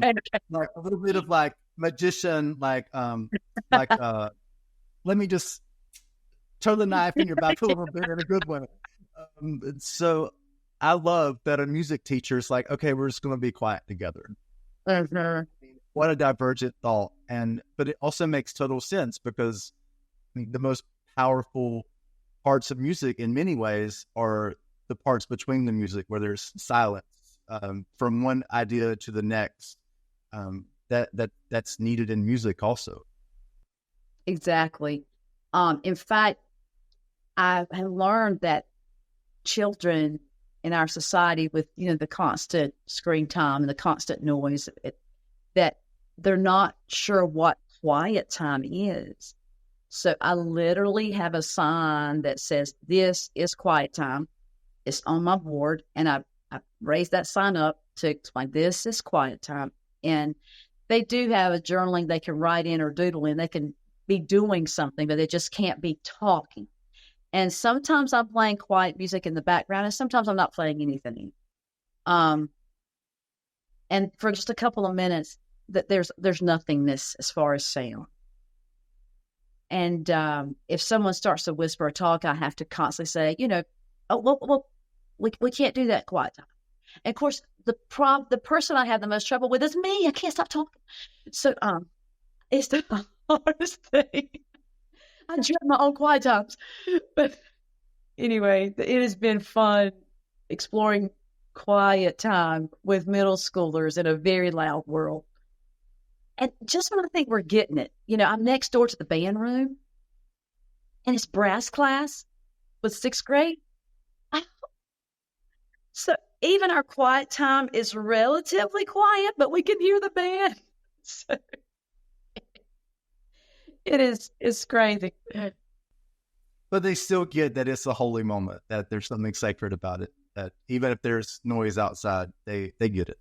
little bit of magician, let me just turn the knife in your back a little bit in a good way. So I love that a music teacher is like, okay, we're just going to be quiet together. Mm-hmm. What a divergent thought, but it also makes total sense because the most powerful parts of music in many ways are the parts between the music where there's silence from one idea to the next that's needed in music also. Exactly. In fact, I have learned that children in our society with, the constant screen time and the constant noise, that they're not sure what quiet time is. So I literally have a sign that says, this is quiet time. It's on my board. And I raised that sign up to explain, this is quiet time. And they do have a journaling they can write in or doodle in. They can be doing something, but they just can't be talking. And sometimes I'm playing quiet music in the background, and sometimes I'm not playing anything. And for just a couple of minutes, that there's nothingness as far as sound. And if someone starts to whisper or talk, I have to constantly say, we can't do that quiet time. And of course, the person I have the most trouble with is me. I can't stop talking. So it's the hardest thing. I dread my own quiet times. But anyway, it has been fun exploring quiet time with middle schoolers in a very loud world. And just when I think we're getting it, I'm next door to the band room, and it's brass class with 6th grade. So even our quiet time is relatively quiet, but we can hear the band. So it's crazy. But they still get that it's a holy moment, that there's something sacred about it, that even if there's noise outside, they get it.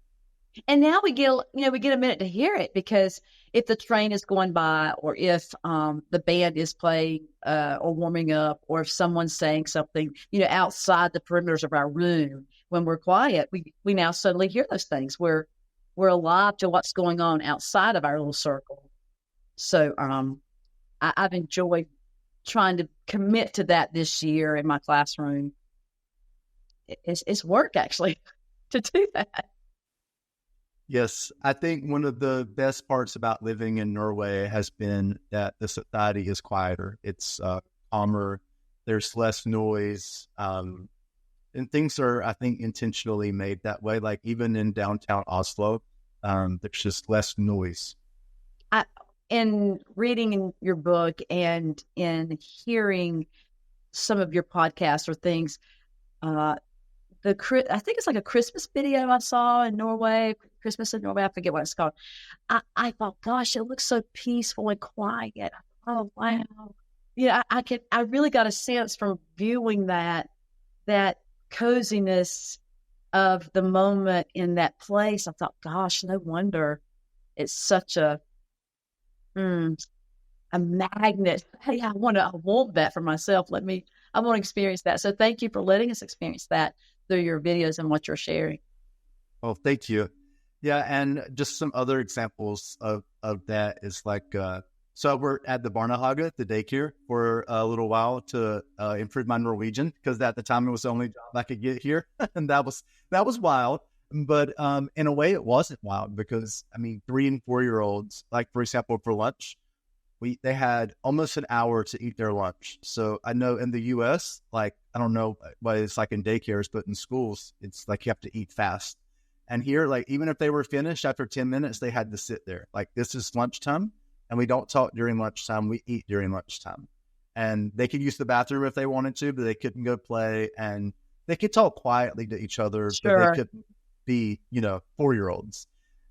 And now we get a minute to hear it, because if the train is going by, or if the band is playing or warming up, or if someone's saying something, outside the perimeters of our room, when we're quiet, we now suddenly hear those things. We're alive to what's going on outside of our little circle. So I've enjoyed trying to commit to that this year in my classroom. It's work, actually, to do that. Yes, I think one of the best parts about living in Norway has been that the society is quieter. It's calmer. there's less noise. And things are, I think, intentionally made that way. Like even in downtown Oslo, there's just less noise. In reading in your book and in hearing some of your podcasts or things, I think it's like a Christmas video I saw in Norway, Christmas in Norway. I forget what it's called. I thought, gosh, it looks so peaceful and quiet. Oh, wow. Yeah, I really got a sense from viewing that coziness of the moment in that place. I thought, gosh, no wonder it's such a magnet. Hey, I want that for myself. I want to experience that. So thank you for letting us experience that through your videos and what you're sharing. Oh, thank you. Yeah. And just some other examples of that is like, so we're at the Barnehage, the daycare, for a little while to improve my Norwegian, because at the time it was the only job I could get here. And that was wild. But in a way, it wasn't wild because, I mean, 3 and 4 year olds, like, for example, for lunch, they had almost an hour to eat their lunch. So I know in the US, like, I don't know what it's like in daycares, but in schools, it's like you have to eat fast. And here, like, even if they were finished after 10 minutes, they had to sit there. Like, this is lunchtime, and we don't talk during lunchtime. We eat during lunchtime. And they could use the bathroom if they wanted to, but they couldn't go play. And they could talk quietly to each other, Sure. but they couldn't be, 4-year-olds.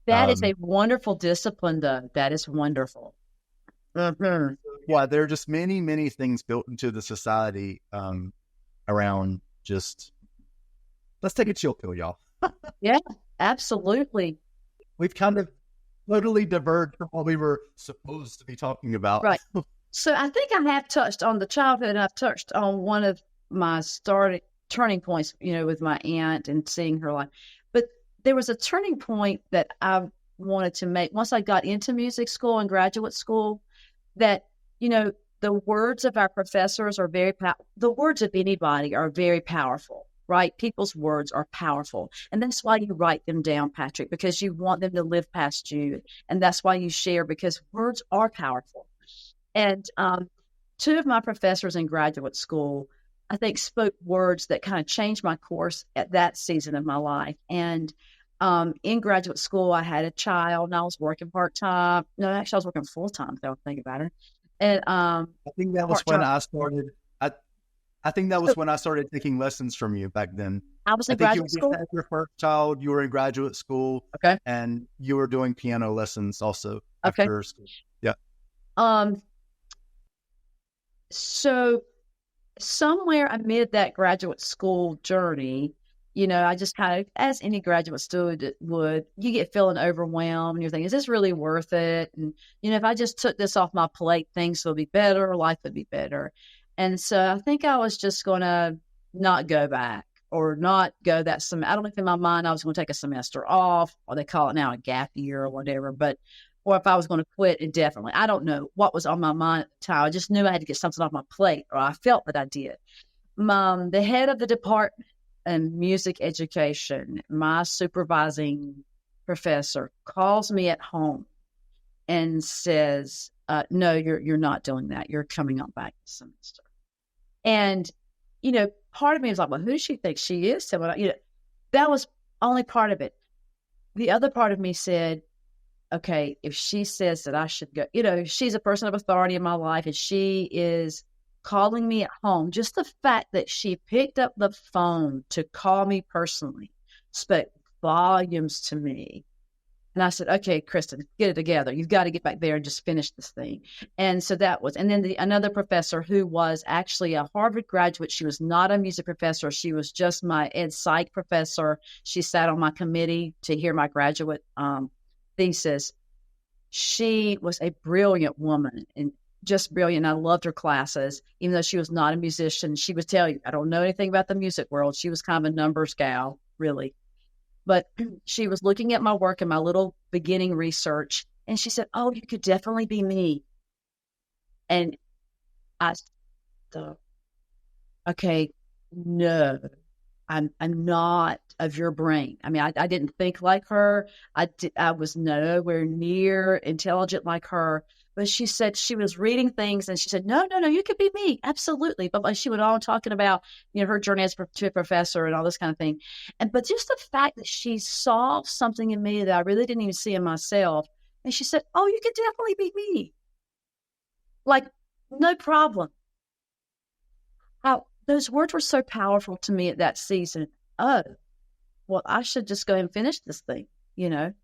That is a wonderful discipline, though. That is wonderful. Mm-hmm. Yeah, there are just many, many things built into the society around just, let's take a chill pill, y'all. Yeah, absolutely. We've kind of totally diverged from what we were supposed to be talking about. Right. So I think I have touched on the childhood, and I've touched on one of my turning points, with my aunt and seeing her life. But there was a turning point that I wanted to make once I got into music school and graduate school, that, the words of our professors are the words of anybody are very powerful, right? People's words are powerful. And that's why you write them down, Patrick, because you want them to live past you. And that's why you share, because words are powerful. And 2 of my professors in graduate school, I think, spoke words that kind of changed my course at that season of my life. And in graduate school, I had a child, and I was working part-time. No, actually, I was working full-time, if I think about it. And I think that was when I started. I think that was when I started taking lessons from you back then. I was in graduate school. You had your first child. You were in graduate school. Okay. And you were doing piano lessons also after school. Yeah. So somewhere amid that graduate school journey, I just kind of, as any graduate student would, you get feeling overwhelmed and you're thinking, is this really worth it? And, if I just took this off my plate, things would be better, life would be better. And so I think I was just going to not go back or not go that semester. I don't think in my mind I was going to take a semester off, or they call it now a gap year or whatever, or if I was going to quit indefinitely. I don't know what was on my mind at the time. I just knew I had to get something off my plate, or I felt that I did. The head of the department in music education, my supervising professor, calls me at home and says, no, you're not doing that. You're coming on back this semester. And, part of me was like, well, who does she think she is? So, that was only part of it. The other part of me said, okay, if she says that I should go, she's a person of authority in my life, and she is calling me at home. Just the fact that she picked up the phone to call me personally spoke volumes to me. And I said, okay, Kristen, get it together. You've got to get back there and just finish this thing. And so and then another professor who was actually a Harvard graduate. She was not a music professor. She was just my ed psych professor. She sat on my committee to hear my graduate thesis. She was a brilliant woman, and just brilliant. I loved her classes, even though she was not a musician. She would tell you, I don't know anything about the music world. She was kind of a numbers gal, really. But she was looking at my work and my little beginning research, and she said, oh, you could definitely be me. And I thought, okay, no, I'm not of your brain. I mean, I didn't think like her. I was nowhere near intelligent like her. But she said she was reading things and she said, no, you could be me. Absolutely. But like, she went on talking about, her journey as to a professor and all this kind of thing. But just the fact that she saw something in me that I really didn't even see in myself. And she said, oh, you could definitely be me. Like, no problem. Those words were so powerful to me at that season. Oh, well, I should just go and finish this thing, And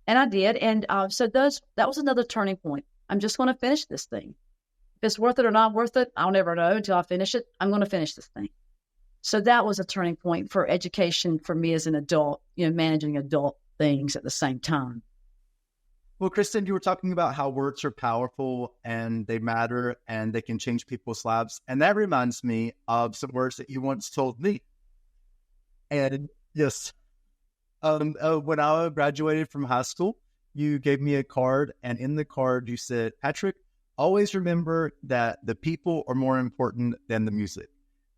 I did. And so that was another turning point. I'm just going to finish this thing. If it's worth it or not worth it, I'll never know until I finish it. I'm going to finish this thing. So that was a turning point for education for me as an adult, managing adult things at the same time. Well, Kristen, you were talking about how words are powerful and they matter and they can change people's lives. And that reminds me of some words that you once told me. And yes, when I graduated from high school, you gave me a card, and in the card you said, Patrick, always remember that the people are more important than the music.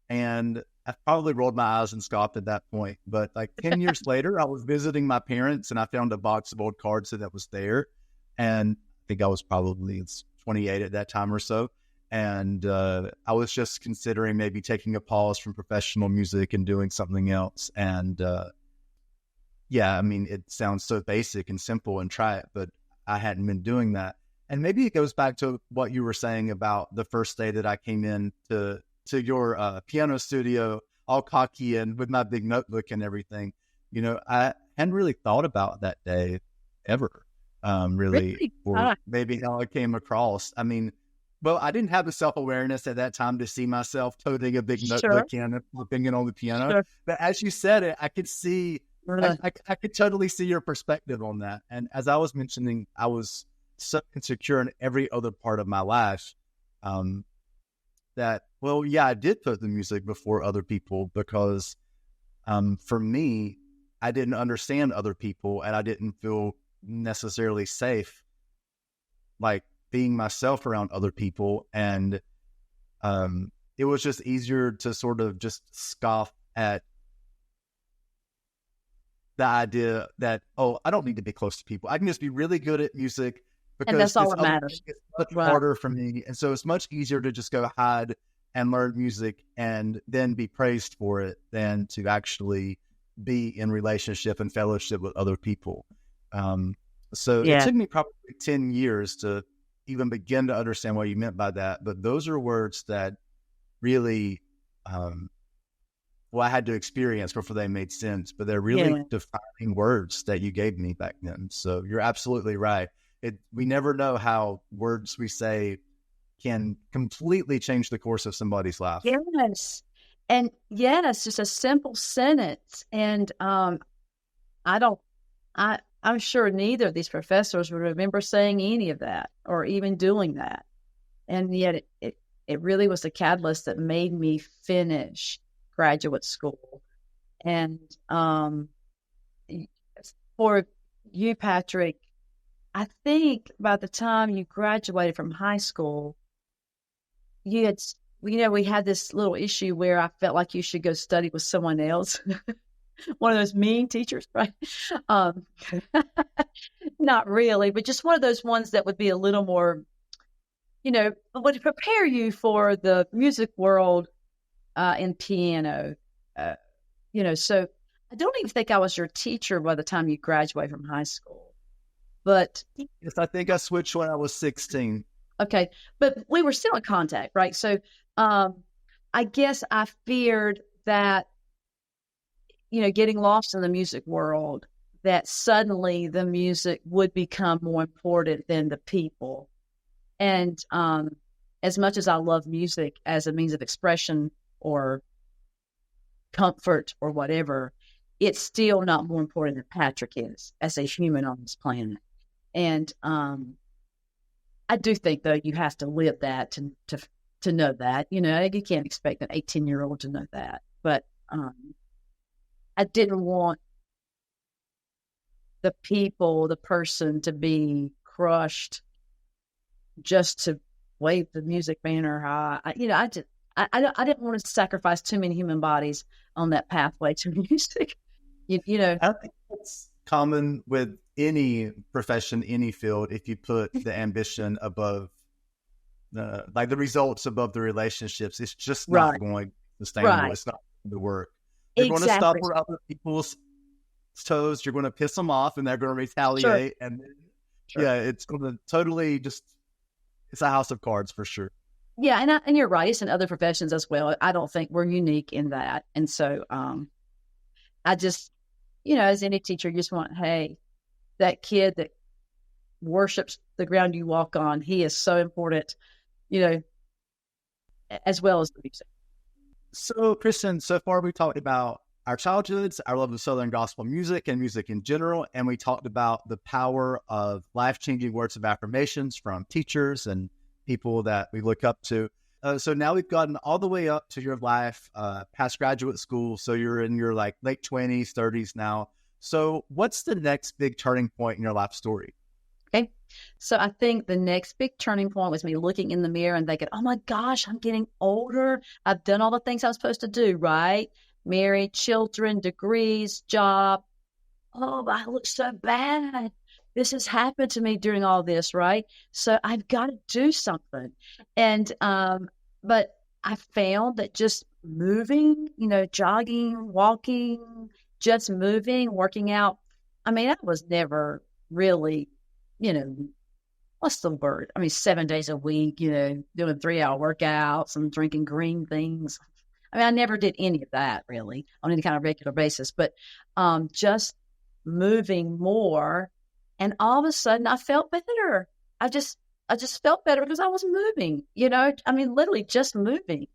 And I probably rolled my eyes and scoffed at that point. But like 10 years later, I was visiting my parents and I found a box of old cards that was there. And I think I was probably 28 at that time or so. And I was just considering maybe taking a pause from professional music and doing something else. And yeah, I mean, it sounds so basic and simple and try it, but I hadn't been doing that. And maybe it goes back to what you were saying about the first day that I came in to your piano studio, all cocky and with my big notebook and everything. I hadn't really thought about that day ever, really, or maybe how I came across. I mean, well, I didn't have the self-awareness at that time to see myself toting a big notebook and flipping it on the piano. Sure. But as you said it, I could see, I could totally see your perspective on that. And as I was mentioning, I was so insecure in every other part of my life that, well, yeah, I did put the music before other people because for me, I didn't understand other people and I didn't feel necessarily safe, like being myself around other people. And it was just easier to sort of just scoff at the idea that, oh, I don't need to be close to people. I can just be really good at music because and that's all that matters. It's much harder for me. And so it's much easier to just go hide and learn music and then be praised for it than to actually be in relationship and fellowship with other people. So it took me probably 10 years to even begin to understand what you meant by that. But those are words that really, I had to experience before they made sense, but they're really defining words that you gave me back then. So you're absolutely right. We never know how words we say can completely change the course of somebody's life. Yes. And yes, just a simple sentence. And I'm sure neither of these professors would remember saying any of that or even doing that. And yet it really was the catalyst that made me finish graduate school. And for you, Patrick, I think by the time you graduated from high school, we had this little issue where I felt like you should go study with someone else. One of those mean teachers, right? Not really, but just one of those ones that would be a little more, would prepare you for the music world in piano. So I don't even think I was your teacher by the time you graduated from high school. But yes, I think I switched when I was 16. Okay, but we were still in contact, right? So I guess I feared that, getting lost in the music world, that suddenly the music would become more important than the people. And as much as I love music as a means of expression or comfort or whatever, it's still not more important than Patrick is as a human on this planet. And I do think, though, you have to live that to know that. You can't expect an 18-year-old to know that. But I didn't want the person to be crushed just to wave the music banner high. I didn't want to sacrifice too many human bodies on that pathway to music. I think it's common with any profession, any field. If you put the ambition above the results above the relationships, it's just not Right. going sustainable. Right. It's not going to work. You're going to stop Exactly. on other people's toes. You're going to piss them off, and they're going to Sure. retaliate. And Sure. yeah, it's going to totally it's a house of cards for sure. Yeah, and you're right. It's in other professions as well. I don't think we're unique in that. And so I just, as any teacher, you just want, hey, that kid that worships the ground you walk on, he is so important, as well as the music. So, Kristen, so far we talked about our childhoods, our love of Southern gospel music and music in general, and we talked about the power of life-changing words of affirmations from teachers and people that we look up to. So now we've gotten all the way up to your life, past graduate school. So you're in your late 20s, 30s now. So what's the next big turning point in your life story? Okay. So I think the next big turning point was me looking in the mirror and thinking, oh my gosh, I'm getting older. I've done all the things I was supposed to do, right? Married, children, degrees, job. Oh, I look so bad. This has happened to me during all this, right? So I've got to do something. And, but I found that just moving, jogging, walking, just moving, working out. I mean, I was never really, what's the word? I mean, 7 days a week, doing 3-hour workouts and drinking green things. I mean, I never did any of that really on any kind of regular basis, but just moving more. And all of a sudden I felt better. I just felt better because I was moving, I mean, literally just moving.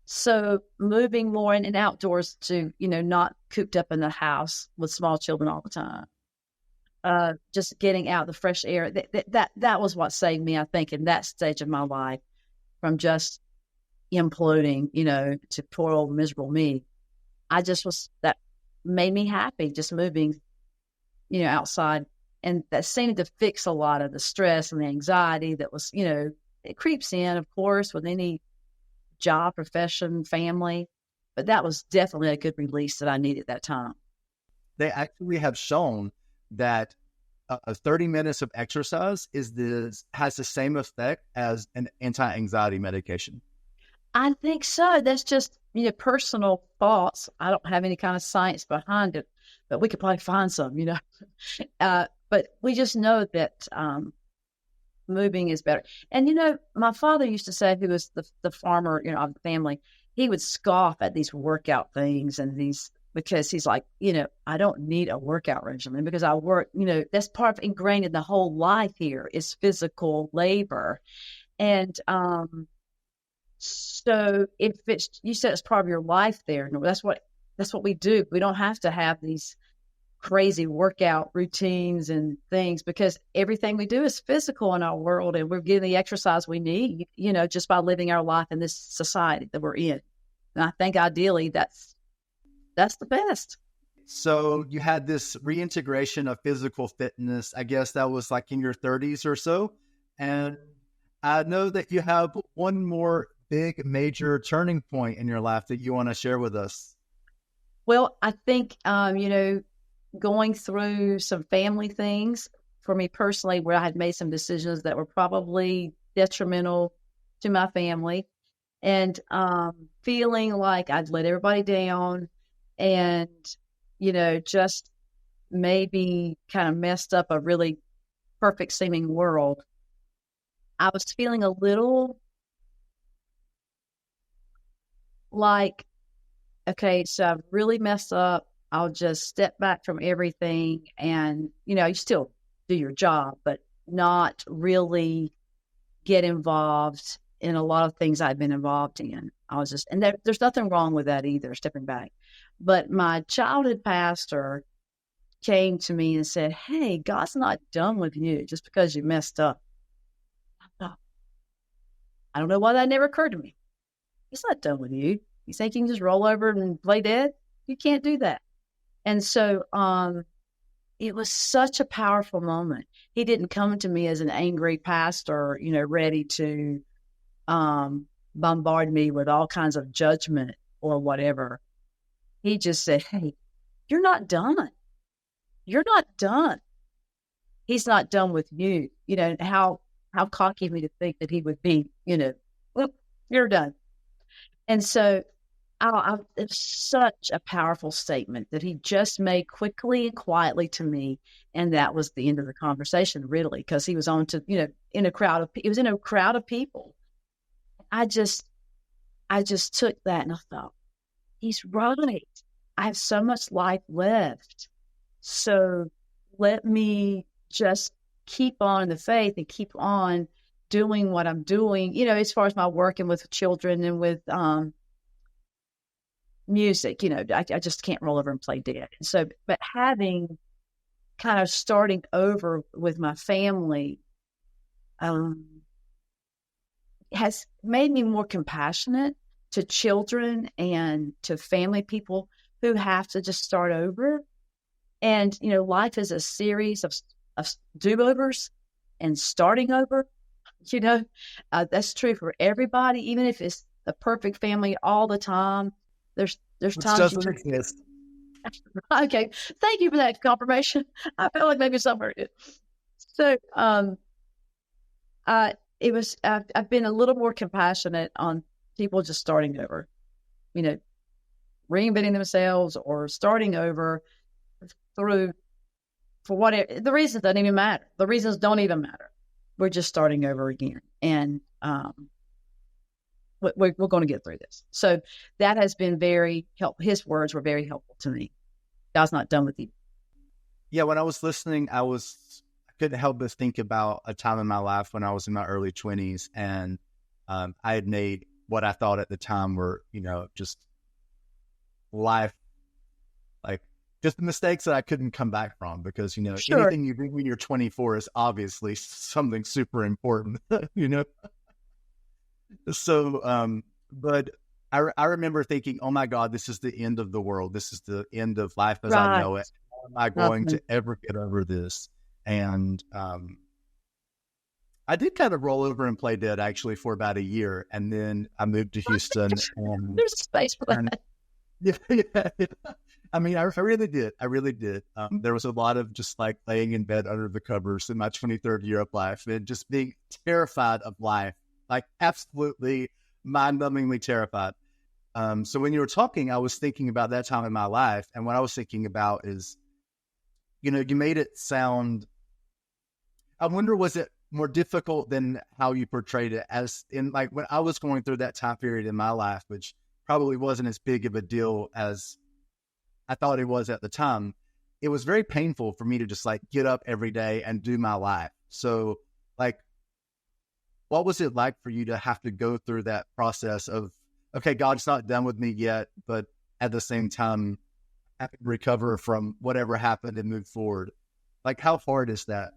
So moving more and outdoors to, not cooped up in the house with small children all the time. Just getting out the fresh air. That was what saved me, I think, in that stage of my life from just imploding, to poor old miserable me. That made me happy, just moving, outside. And that seemed to fix a lot of the stress and the anxiety that was, it creeps in, of course, with any job, profession, family. But that was definitely a good release that I needed that time. They actually have shown that 30 minutes of exercise has the same effect as an anti-anxiety medication. I think so. That's just, personal thoughts. I don't have any kind of science behind it, but we could probably find some, but we just know that moving is better. And, my father used to say, who was the farmer, of the family, he would scoff at these workout things and because he's like, I don't need a workout regimen because I work, that's part of ingrained in the whole life here is physical labor. And, so if you said it's part of your life there, no, that's what we do. We don't have to have these crazy workout routines and things because everything we do is physical in our world and we're getting the exercise we need, just by living our life in this society that we're in. And I think ideally that's the best. So you had this reintegration of physical fitness. I guess that was like in your 30s or so. And I know that you have one more big major turning point in your life that you want to share with us. Well, I think, going through some family things for me personally, where I had made some decisions that were probably detrimental to my family and feeling like I'd let everybody down and, just maybe kind of messed up a really perfect seeming world. I was feeling a little like, okay, so I've really messed up. I'll just step back from everything and, you still do your job, but not really get involved in a lot of things I've been involved in. And there's nothing wrong with that either, stepping back. But my childhood pastor came to me and said, hey, God's not done with you just because you messed up. I don't know why that never occurred to me. He's not done with you. You think you can just roll over and play dead? You can't do that. And so it was such a powerful moment. He didn't come to me as an angry pastor, ready to bombard me with all kinds of judgment or whatever. He just said, hey, you're not done. you're not done. He's not done with you. How cocky of me to think that he would be, well, you're done. And so it's such a powerful statement that he just made quickly and quietly to me. And that was the end of the conversation, really, because he was on to, it was in a crowd of people. I just took that and I thought, he's right. I have so much life left. So let me just keep on the faith and keep on doing what I'm doing, as far as my working with children and with music, I just can't roll over and play dead. So, but having kind of starting over with my family has made me more compassionate to children and to family people who have to just start over. And, life is a series of do-overs and starting over. That's true for everybody, even if it's the perfect family all the time. There's Which times doesn't exist. Okay, thank you for that confirmation. I felt like maybe somewhere it. So, I've been a little more compassionate on people just starting over, reinventing themselves or starting over for whatever the reasons don't even matter. The reasons don't even matter. We're just starting over again, and we're going to get through this. So that has been very helpful. His words were very helpful to me. God's not done with you. Yeah, when I was listening, I couldn't help but think about a time in my life when I was in my early 20s, and I had made what I thought at the time were, just life, like just the mistakes that I couldn't come back from, because, Sure. anything you do when you're 24 is obviously something super important, So, but I remember thinking, oh my God, this is the end of the world. This is the end of life as I know it. How am I going to ever get over this? And I did kind of roll over and play dead actually for about a year. And then I moved to Houston. And there's a space for that. Yeah. I mean, I really did. I really did. There was a lot of just like laying in bed under the covers in my 23rd year of life and just being terrified of life, like absolutely mind-numbingly terrified. So when you were talking, I was thinking about that time in my life. And what I was thinking about is, you made it sound, I wonder, was it more difficult than how you portrayed it, as in like when I was going through that time period in my life, which probably wasn't as big of a deal as I thought it was at the time. It was very painful for me to just like get up every day and do my life. So like, what was it like for you to have to go through that process of, okay, God's not done with me yet, but at the same time, I can recover from whatever happened and move forward? Like, how hard is that?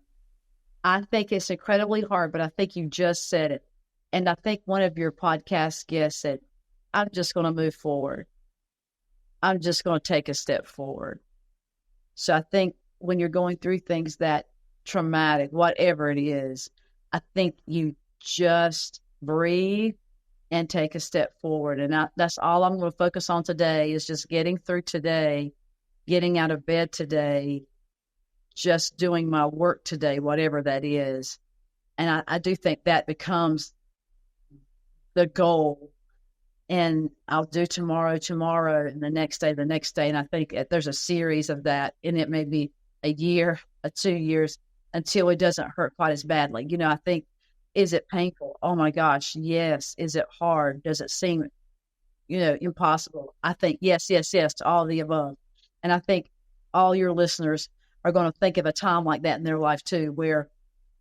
I think it's incredibly hard, but I think you just said it. And I think one of your podcast guests said, I'm just going to move forward. I'm just going to take a step forward. So I think when you're going through things that traumatic, whatever it is, I think you just breathe and take a step forward. And that's all I'm going to focus on today, is just getting through today, getting out of bed today, just doing my work today, whatever that is. And I do think that becomes the goal. And I'll do tomorrow, and the next day. And I think there's a series of that. And it may be a year, 2 years, until it doesn't hurt quite as badly. I think, is it painful? Oh my gosh, yes. Is it hard? Does it seem, impossible? I think yes to all of the above. And I think all your listeners are going to think of a time like that in their life too, where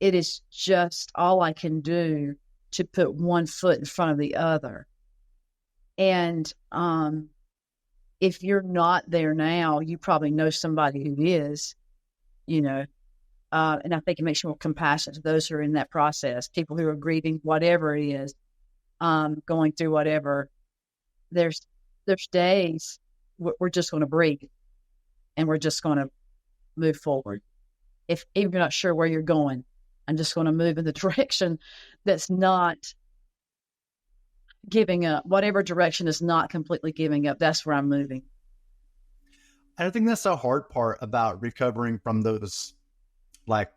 it is just all I can do to put one foot in front of the other. And if you're not there now, you probably know somebody who is, and I think it makes you more compassionate to those who are in that process, people who are grieving, whatever it is, going through whatever. There's days we're just going to breathe and we're just going to move forward. If even you're not sure where you're going, I'm just going to move in the direction that's not giving up. Whatever direction is not completely giving up, that's where I'm moving. And I think that's the hard part about recovering from those, like,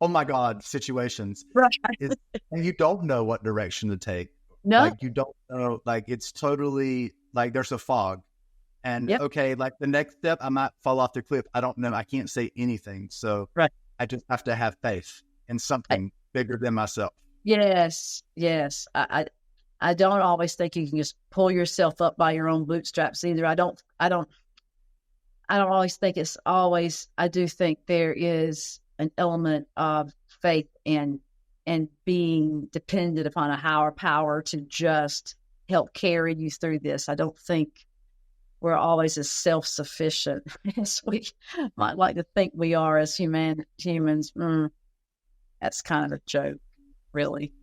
oh my God, situations Right. is you don't know what direction to take. No. Like, you don't know, like, it's totally like there's a fog. And Yep. okay, like the next step, I might fall off the cliff. I don't know. I can't say anything. So Right. I just have to have faith in something bigger than myself. Yes. Yes. I don't always think you can just pull yourself up by your own bootstraps either. I don't always think it's always, I do think there is an element of faith and being dependent upon a higher power to just help carry you through this. I don't think we're always as self-sufficient as we might like to think we are as humans. That's kind of a joke, really.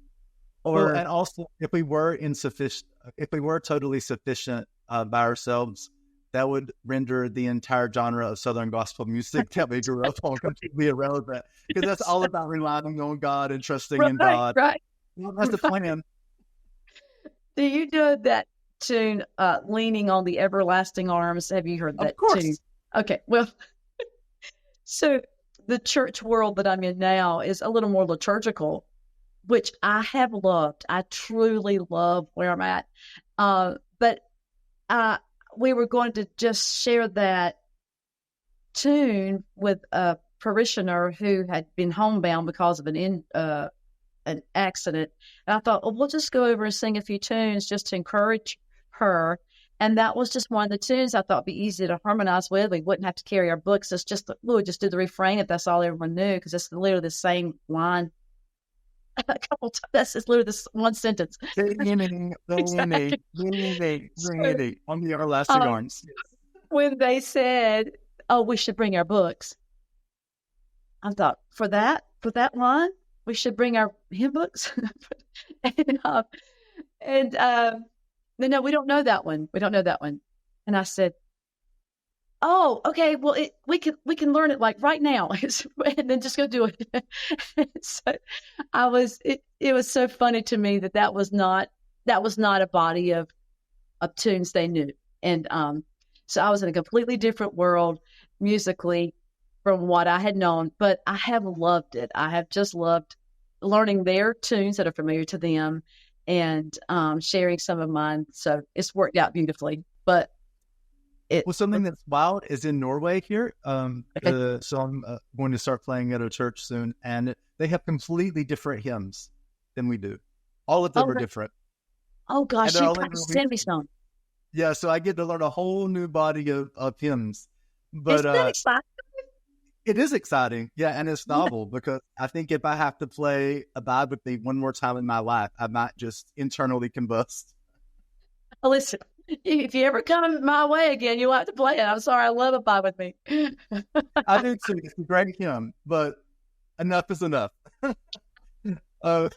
Well, and also, if we were insufficient, if we were totally sufficient by ourselves, that would render the entire genre of Southern gospel music that we grew up on completely irrelevant, because that's all about relying on God and trusting in God. Right. That's the plan. Do you know that tune, Leaning on the Everlasting Arms? Have you heard that tune? Okay, well, so the church world that I'm in now is a little more liturgical, which I have loved. I truly love where I'm at. But we were going to just share that tune with a parishioner who had been homebound because of an accident. And I thought, well, we'll just go over and sing a few tunes just to encourage her. And that was just one of the tunes I thought would be easy to harmonize with. We wouldn't have to carry our books. It's just, we would just do the refrain if that's all everyone knew, because it's literally the same line a couple times. That's just literally this one sentence. Exactly. On the everlasting arms. When they said, oh, we should bring our books, I thought, for that line, we should bring our hymn books. No, we don't know that one. We don't know that one. And I said, oh, okay. Well, we can learn it like right now, and then just go do it. So it was so funny to me that was not a body of tunes they knew. And so I was in a completely different world musically from what I had known, but I have loved it. I have just loved learning their tunes that are familiar to them and sharing some of mine. So it's worked out beautifully. But something that's wild is in Norway here. So I'm going to start playing at a church soon, and they have completely different hymns than we do. All of them are different. Oh gosh, you have to send me some. Yeah, so I get to learn a whole new body of hymns. But isn't that exciting? It is exciting, yeah, and it's novel because I think if I have to play Abide With Me one more time in my life, I might just internally combust. Well, listen, if you ever come my way again, you'll have to play it. I'm sorry, I love Abide With Me. I do too. It's a great hymn, but enough is enough. But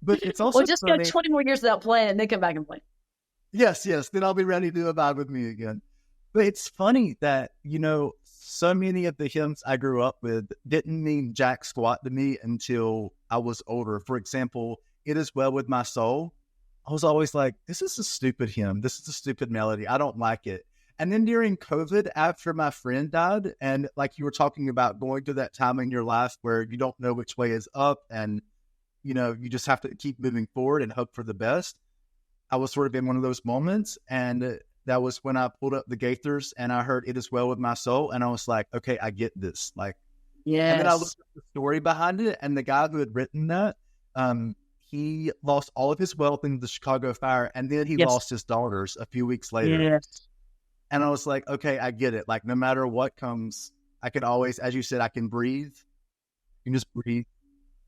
it's also just go 20 more years without playing and then come back and play. Yes, then I'll be ready to Abide With Me again. But it's funny that, so many of the hymns I grew up with didn't mean jack squat to me until I was older. For example, It Is Well With My Soul. I was always like, this is a stupid hymn. This is a stupid melody. I don't like it. And then during COVID, after my friend died, and like you were talking about going to that time in your life where you don't know which way is up and, you just have to keep moving forward and hope for the best. I was sort of in one of those moments, and that was when I pulled up the Gaithers and I heard It Is Well With My Soul. And I was like, okay, I get this. Like, yes. And then I looked at the story behind it, and the guy who had written that, he lost all of his wealth in the Chicago fire, and then he lost his daughters a few weeks later. Yes. And I was like, okay, I get it. Like, no matter what comes, I can always, as you said, I can breathe. You can just breathe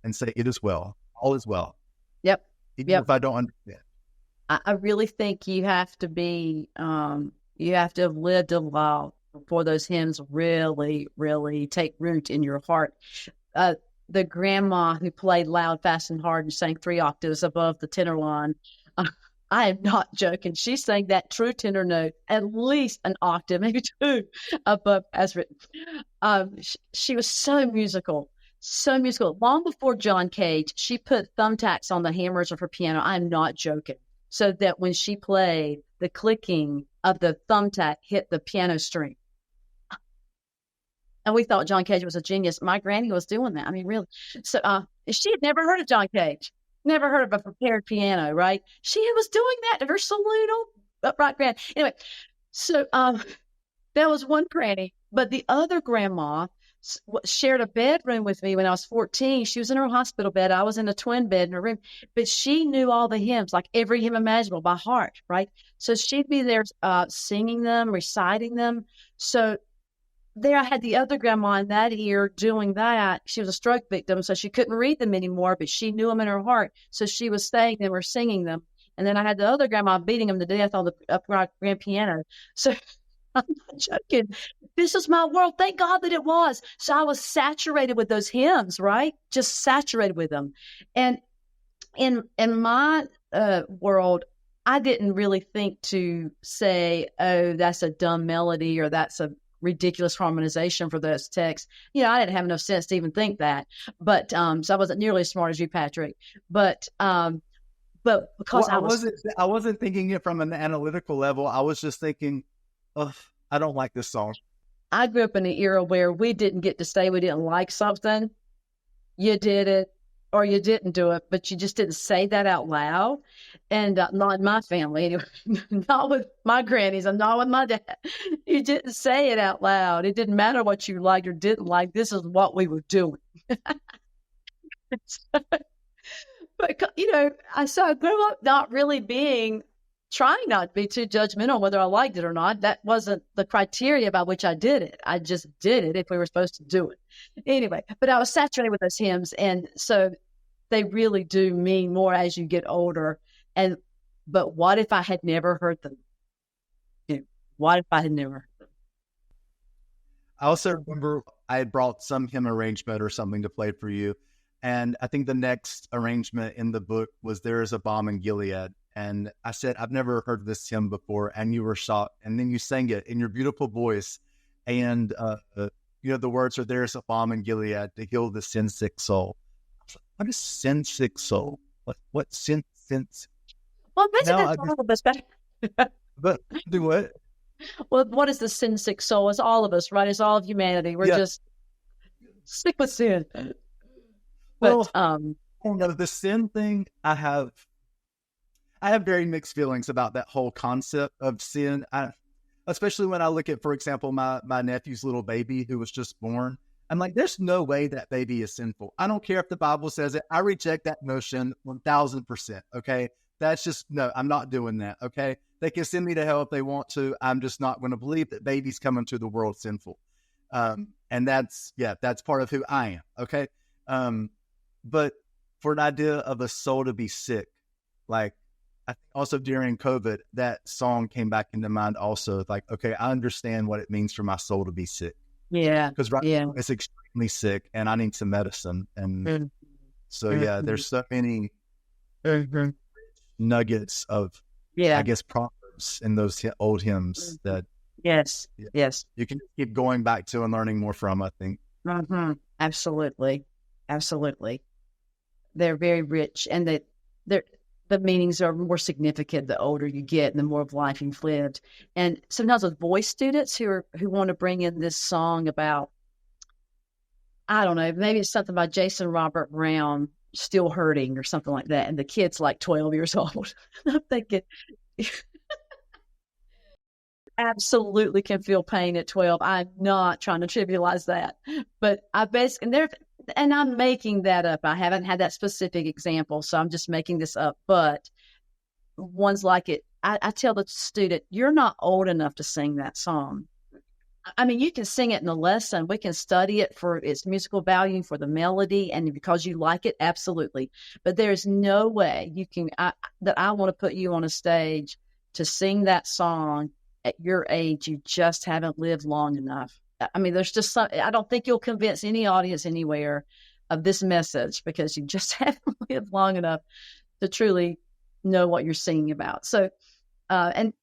and say, it is well. All is well. Yep. Even if I don't understand. I really think you have to be, you have to have lived a while before those hymns really, really take root in your heart. The grandma who played loud, fast, and hard and sang 3 octaves above the tenor line, I am not joking. She sang that true tenor note at least an octave, maybe 2 above as written. She was so musical. So musical. Long before John Cage, she put thumbtacks on the hammers of her piano. I'm not joking. so that when she played, the clicking of the thumbtack hit the piano string. And we thought John Cage was a genius. My granny was doing that. I mean, really. So she had never heard of John Cage, never heard of a prepared piano, right? She was doing that in her saloon upright grand. Anyway, so that was one granny. But the other grandma shared a bedroom with me when I was 14. She was in her hospital bed. I was in a twin bed in her room. But she knew all the hymns, like every hymn imaginable by heart, right? So she'd be there singing them, reciting them. So there I had the other grandma in that ear doing that. She was a stroke victim, so she couldn't read them anymore, but she knew them in her heart. So she was saying them or singing them. And then I had the other grandma beating them to death on the upright grand piano. So I'm not joking. This is my world. Thank God that it was. So I was saturated with those hymns, right? Just saturated with them. And in my world, I didn't really think to say, oh, that's a dumb melody or that's a ridiculous harmonization for those texts. I didn't have enough sense to even think that. But so I wasn't nearly as smart as you, Patrick. But because I wasn't thinking it from an analytical level. I was just thinking, oh, I don't like this song. I grew up in an era where we didn't get to say we didn't like something. You did it or you didn't do it, but you just didn't say that out loud. And not in my family, anyway, not with my grannies and not with my dad. You didn't say it out loud. It didn't matter what you liked or didn't like. This is what we were doing. But, I grew up not really trying not to be too judgmental whether I liked it or not. That wasn't the criteria by which I did it. I just did it if we were supposed to do it. Anyway, but I was saturated with those hymns. And so they really do mean more as you get older. But what if I had never heard them? What if I had never heard them? I also remember I had brought some hymn arrangement or something to play for you. And I think the next arrangement in the book was There Is a Balm in Gilead. And I said, I've never heard this hymn before. And you were shocked. And then you sang it in your beautiful voice. And, the words are, There is a balm in Gilead to heal the sin-sick soul. What is sin-sick soul? What sin? Well, maybe that's all of us. But do what? Well, what is the sin-sick soul? It's all of us, right? It's all of humanity. We're just sick with sin. But the sin thing, I have very mixed feelings about that whole concept of sin. Especially when I look at, for example, my nephew's little baby who was just born. I'm like, there's no way that baby is sinful. I don't care if the Bible says it. I reject that notion 1000%. Okay. That's just, no, I'm not doing that. Okay. They can send me to hell if they want to. I'm just not going to believe that babies come into the world sinful. And that's part of who I am. Okay. But for an idea of a soul to be sick, like I think also during COVID, that song came back into mind also. Like, okay, I understand what it means for my soul to be sick. Yeah. Because now it's extremely sick and I need some medicine. And so, there's so many nuggets of, I guess, proverbs in those old hymns that. Yes. You can keep going back to and learning more from, I think. Mm-hmm. Absolutely. They're very rich and the meanings are more significant the older you get and the more of life you've lived. And sometimes with voice students who want to bring in this song about, I don't know, maybe it's something by Jason Robert Brown, Still Hurting or something like that. And the kid's like 12 years old. I'm thinking, absolutely can feel pain at 12. I'm not trying to trivialize that, but and I'm making that up. I haven't had that specific example, so I'm just making this up. But ones like it, I tell the student, you're not old enough to sing that song. I mean, you can sing it in a lesson. We can study it for its musical value, for the melody, and because you like it, absolutely. But there's no way that I want to put you on a stage to sing that song at your age. You just haven't lived long enough. I mean, there's just I don't think you'll convince any audience anywhere of this message because you just haven't lived long enough to truly know what you're singing about. So, and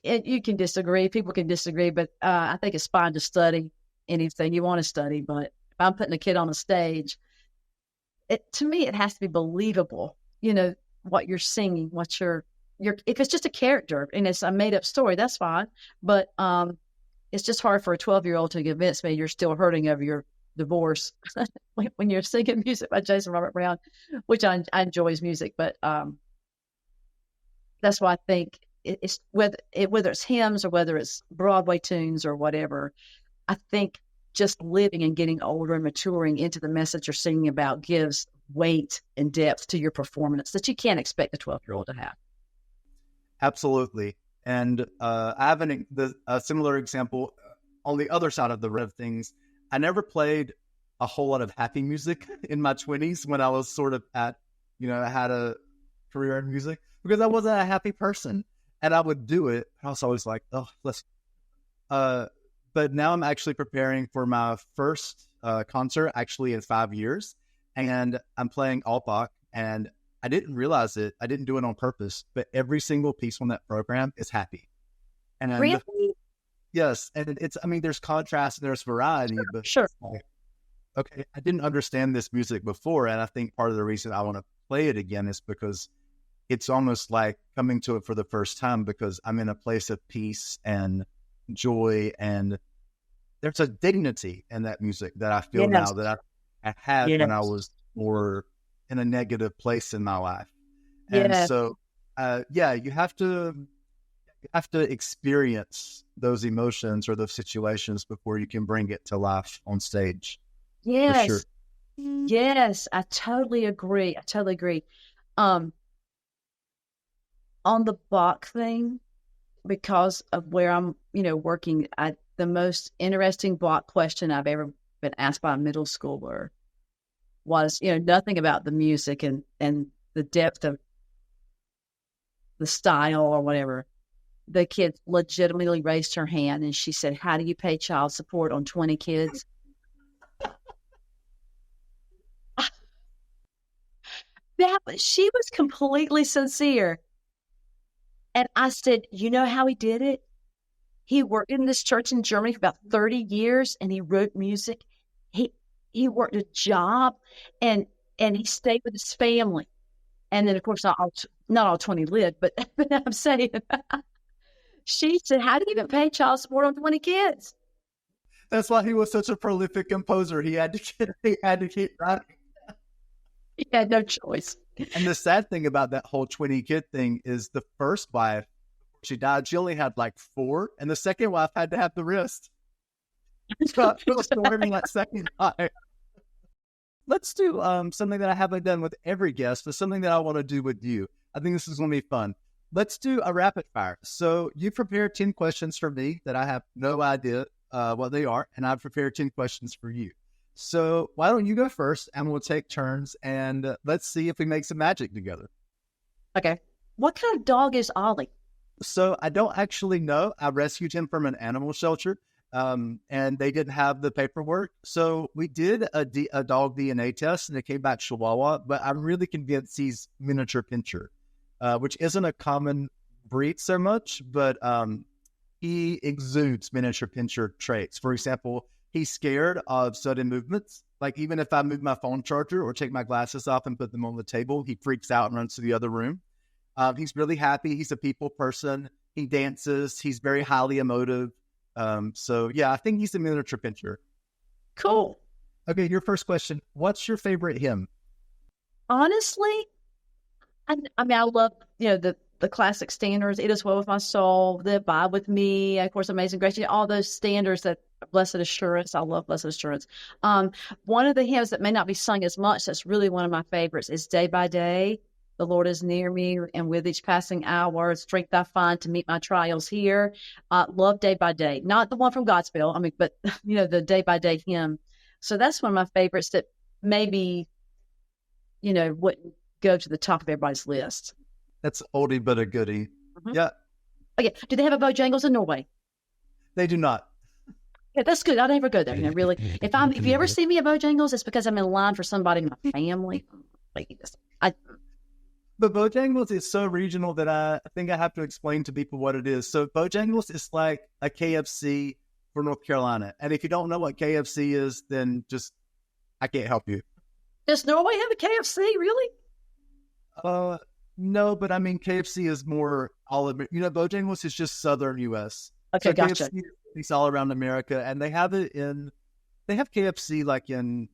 you can disagree, people can disagree, but I think it's fine to study anything you want to study. But if I'm putting a kid on a stage, to me, it has to be believable, what you're singing, what you're if it's just a character and it's a made up story, that's fine. But it's just hard for a 12-year-old to convince me you're still hurting over your divorce when you're singing music by Jason Robert Brown, which I enjoy his music, but that's why I think it's whether it's hymns or whether it's Broadway tunes or whatever. I think just living and getting older and maturing into the message you're singing about gives weight and depth to your performance that you can't expect a 12-year-old to have. Absolutely. And I have a similar example on the other side of the red of things. I never played a whole lot of happy music in my 20s when I was sort of I had a career in music because I wasn't a happy person. And I would do it. I was always like, oh, let's. But now I'm actually preparing for my first concert, actually in 5 years. And I'm playing alt-Bach. And I didn't realize it. I didn't do it on purpose. But every single piece on that program is happy. And really? Yes. And there's contrast and there's variety. But sure. Okay, I didn't understand this music before. And I think part of the reason I want to play it again is because it's almost like coming to it for the first time because I'm in a place of peace and joy, and there's a dignity in that music that I feel now that I had when I was more in a negative place in my life. And so, you have to experience those emotions or those situations before you can bring it to life on stage. Yes. For sure. Yes, I totally agree. On the Bach thing, because of where I'm, working, the most interesting Bach question I've ever been asked by a middle schooler was, nothing about the music and the depth of the style or whatever. The kid legitimately raised her hand and she said, "How do you pay child support on 20 kids?" She was completely sincere. And I said, "You know how he did it? He worked in this church in Germany for about 30 years and he wrote music. He worked a job and he stayed with his family. And then, of course, not all 20 lived, but I'm saying, she said, "How do you even pay child support on 20 kids?" That's why he was such a prolific composer. He had to keep writing. He had no choice. And the sad thing about that whole 20 kid thing is the first wife, she died, she only had like 4, and the second wife had to have the rest. So I feel sorry that second wife. Let's do something that I haven't done with every guest, but something that I want to do with you. I think this is going to be fun. Let's do a rapid fire. So you prepared 10 questions for me that I have no idea what they are, and I've prepared 10 questions for you. So why don't you go first, and we'll take turns, and let's see if we make some magic together. Okay. What kind of dog is Ollie? So I don't actually know. I rescued him from an animal shelter, and they didn't have the paperwork. So we did a dog DNA test, and it came back Chihuahua, but I'm really convinced he's miniature pincher, which isn't a common breed so much, but he exudes miniature pincher traits. For example, he's scared of sudden movements. Like even if I move my phone charger or take my glasses off and put them on the table, he freaks out and runs to the other room. He's really happy. He's a people person. He dances. He's very highly emotive. So yeah, I think he's a miniature pincher. Cool. Okay, your first question. What's your favorite hymn? Honestly, I love, the classic standards. "It Is Well With My Soul," "The Abide With Me," of course, "Amazing Grace," all those standards that Blessed Assurance. I love Blessed Assurance. One of the hymns that may not be sung as much, that's really one of my favorites, is "Day by Day." "The Lord is near me, and with each passing hour, strength I find to meet my trials here." Love "Day by Day." Not the one from Godspell, but, the Day by Day hymn. So that's one of my favorites that maybe, wouldn't go to the top of everybody's list. That's oldie but a goodie. Mm-hmm. Yeah. Okay. Do they have a Bojangles in Norway? They do not. Yeah, that's good. I never go there. Really, if you ever see me at Bojangles, it's because I'm in line for somebody in my family. But Bojangles is so regional that I think I have to explain to people what it is. So Bojangles is like a KFC for North Carolina. And if you don't know what KFC is, then I can't help you. Does Norway have a KFC, really? No, but I mean, KFC is more all of it. Bojangles is just Southern U.S. Okay, So gotcha. KFC is all around America, and they have KFC like in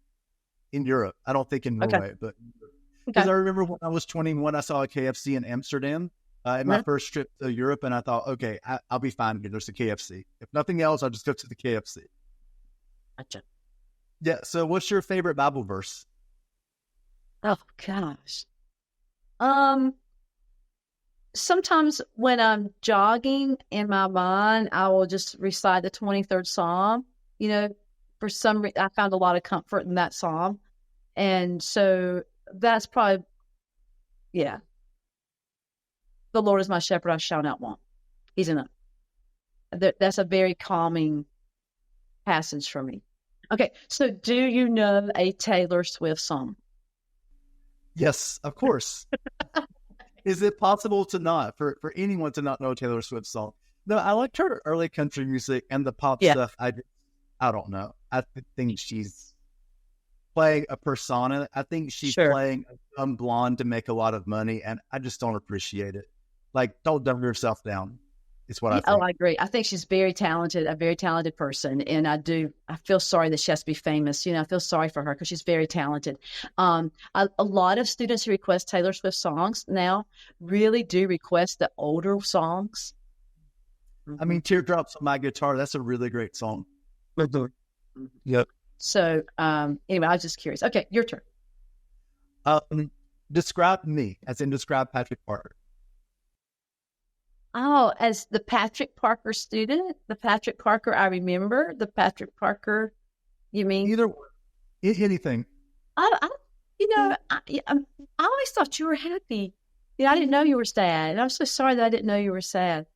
Europe. I don't think in Okay, Norway, but because okay. I remember when I was 21, I saw a KFC in Amsterdam in my Mhm. first trip to Europe, and I thought, okay, I'll be fine here. There's a KFC. If nothing else, I'll just go to the KFC. Gotcha. Yeah. So, what's your favorite Bible verse? Oh gosh. Um, Sometimes when I'm jogging in my mind, I will just recite the 23rd Psalm. You know, for some reason, I found a lot of comfort in that psalm. And so that's probably, yeah, the Lord is my shepherd, I shall not want. He's enough. That's a very calming passage for me. Okay, so do you know a Taylor Swift song? Yes, of course. Is it possible to not for anyone to not know a Taylor Swift song? No, I liked her early country music and the pop Yeah, stuff. I don't know. I think she's playing a persona. I think she's sure. playing a dumb blonde to make a lot of money, and I just don't appreciate it. Like, don't dumb yourself down. Is what I Yeah, oh, think. I agree. I think she's very talented, a very talented person, and I feel sorry that she has to be famous. I feel sorry for her because she's very talented. A lot of students who request Taylor Swift songs now really do request the older songs. I Mhm. mean, Teardrops on My Guitar. That's a really great song. Mhm. Yep. So, anyway, I was just curious. Okay, your turn. Um, Describe me, as in describe Patrick Parker. Oh, as the Patrick Parker student, the Patrick Parker I remember, the Patrick Parker, you mean? Either one. Anything. I I always thought you were happy. I didn't know you were sad. And I'm so sorry that I didn't know you were sad.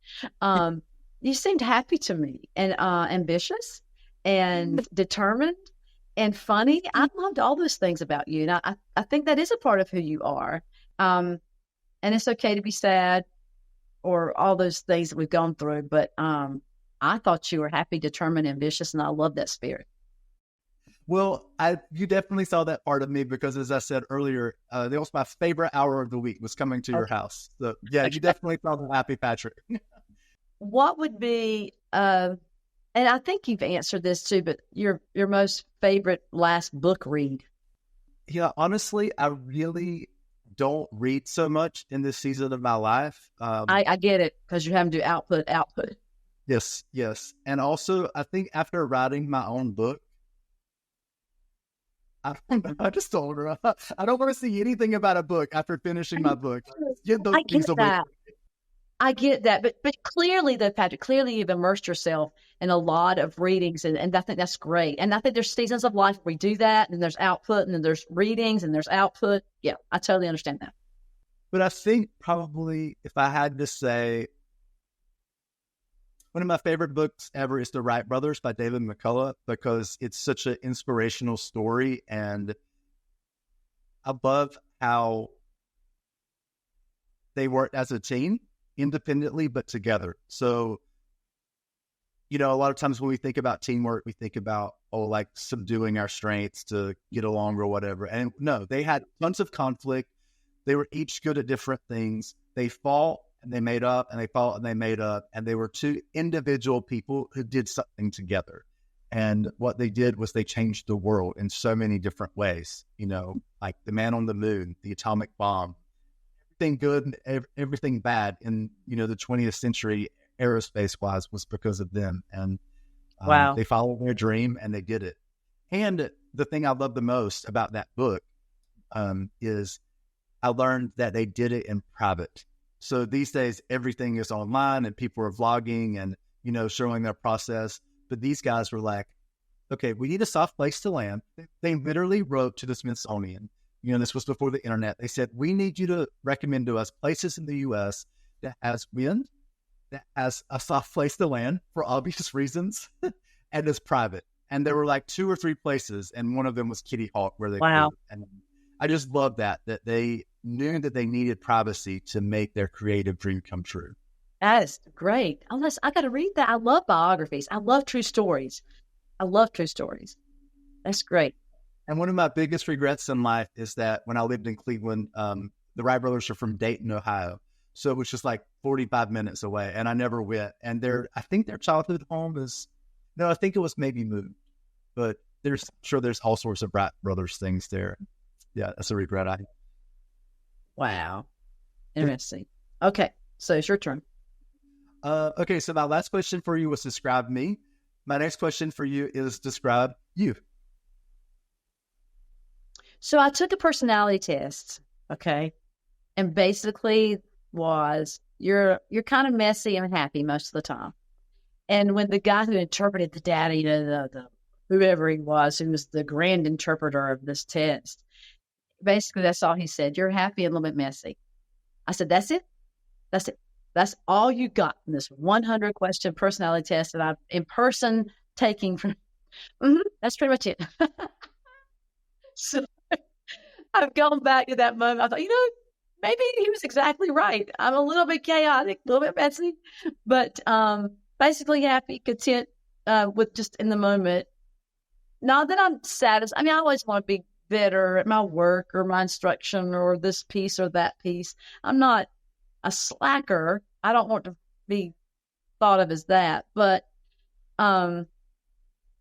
Um, you seemed happy to me and ambitious and determined and funny. I loved all those things about you. And I think that is a part of who you are. And it's okay to be sad or all those things that we've gone through. But I thought you were happy, determined, ambitious, and I love that spirit. Well, you definitely saw that part of me because, as I said earlier, that was my favorite hour of the week was coming to your Okay. house. So yeah, you Okay. definitely saw the happy Patrick. What would be and I think you've answered this too, but your most favorite last book read? Yeah, honestly, I really don't read so much in this season of my life. I get it because you have to do output. Yes, yes, and also I think after writing my own book, I don't know, I just told her I don't want to see anything about a book after finishing my book. Get those I get things away. that. I get that. But clearly though, Patrick, clearly you've immersed yourself in a lot of readings and I think that's great. And I think there's seasons of life where we do that and there's output and then there's readings and there's output. Yeah, I totally understand that. But I think probably if I had to say, one of my favorite books ever is The Wright Brothers by David McCullough because it's such an inspirational story. And I love how they worked as a team independently, but together. So, a lot of times when we think about teamwork, we think about, like subduing our strengths to get along or whatever. And no, they had tons of conflict. They were each good at different things. They fought and they made up and they fought and they made up. And they were two individual people who did something together. And what they did was they changed the world in so many different ways, like the man on the moon, the atomic bomb, everything good and everything bad in, the 20th century aerospace wise was because of them. And Wow. they followed their dream and they did it. And the thing I love the most about that book is I learned that they did it in private. So these days, everything is online and people are vlogging and, showing their process. But these guys were like, okay, we need a soft place to land. They literally wrote to the Smithsonian. This was before the internet. They said, we need you to recommend to us places in the U.S. that has wind, that has a soft place to land for obvious reasons, and is private. And there were like 2 or 3 places, and one of them was Kitty Hawk, where they Wow. flew. And I just love that they knew that they needed privacy to make their creative dream come true. That is great. Unless I got to read that. I love biographies. I love true stories. I love true stories. That's great. And one of my biggest regrets in life is that when I lived in Cleveland, the Wright brothers are from Dayton, Ohio. So it was just like 45 minutes away, and I never went. And I think their childhood home no, I think it was maybe moved, but there's all sorts of Wright brothers things there. Yeah, that's a regret I have. Wow. Interesting. Okay. So it's your turn. Okay, so my last question for you was describe me. My next question for you is describe you. So I took a personality test, okay, and basically was you're kind of messy and happy most of the time. And when the guy who interpreted the data, the whoever he was, who was the grand interpreter of this test, basically that's all he said. You're happy and a little bit messy. I said, that's it. That's it. That's all you got in this 100 question personality test that I'm in person taking from. That's pretty much it. So I've gone back to that moment. I thought, maybe he was exactly right. I'm a little bit chaotic, a little bit messy, but basically happy, content with just in the moment. Not that I'm satisfied. I mean, I always want to be better at my work or my instruction or this piece or that piece. I'm not a slacker. I don't want to be thought of as that, but I'm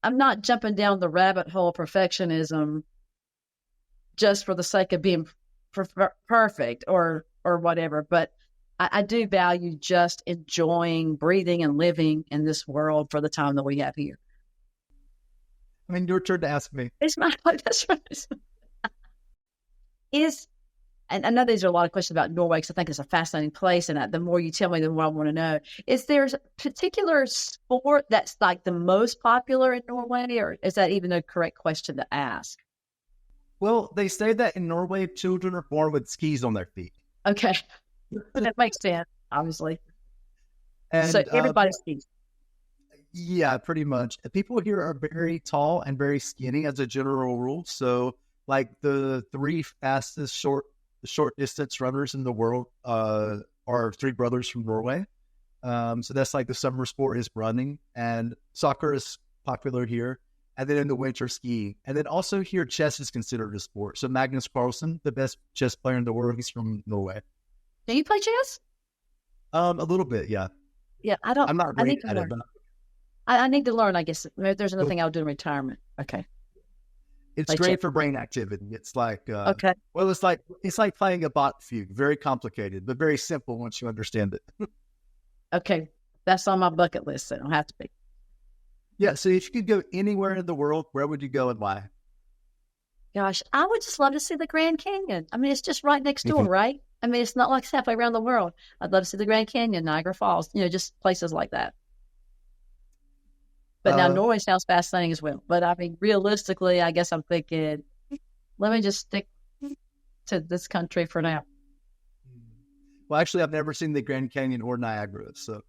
not jumping down the rabbit hole of perfectionism just for the sake of being perfect or whatever. But I do value just enjoying breathing and living in this world for the time that we have here. I mean, your turn to ask me. It's my that's right. And I know these are a lot of questions about Norway because I think it's a fascinating place. And the more you tell me, the more I want to know. Is there a particular sport that's like the most popular in Norway, or is that even a correct question to ask? Well, they say that in Norway, children are born with skis on their feet. Okay. That makes sense, obviously. And, so everybody skis. Yeah, pretty much. People here are very tall and very skinny as a general rule. So like the three fastest short distance runners in the world are three brothers from Norway. So that's like the summer sport is running, and soccer is popular here. And then in the winter, skiing. And then also here, chess is considered a sport. So Magnus Carlsen, the best chess player in the world, he's from Norway. Do you play chess? A little bit, yeah. Yeah, I don't. I'm not great at it, but I need to learn, I guess. Maybe there's another thing I'll do in retirement. Okay. It's play great chess. for brain activity. It's like okay. Well, it's like playing a bot fugue. Very complicated, but very simple once you understand it. Okay, that's on my bucket list. So it don't have to be. Yeah. So if you could go anywhere in the world, where would you go and why? Gosh, I would just love to see the Grand Canyon. I mean, it's just right next door, right? I mean, it's not like it's halfway around the world. I'd love to see the Grand Canyon, Niagara Falls, just places like that. But now Norway sounds fascinating as well. But I mean, realistically, I guess I'm thinking, let me just stick to this country for now. Well, actually, I've never seen the Grand Canyon or Niagara. So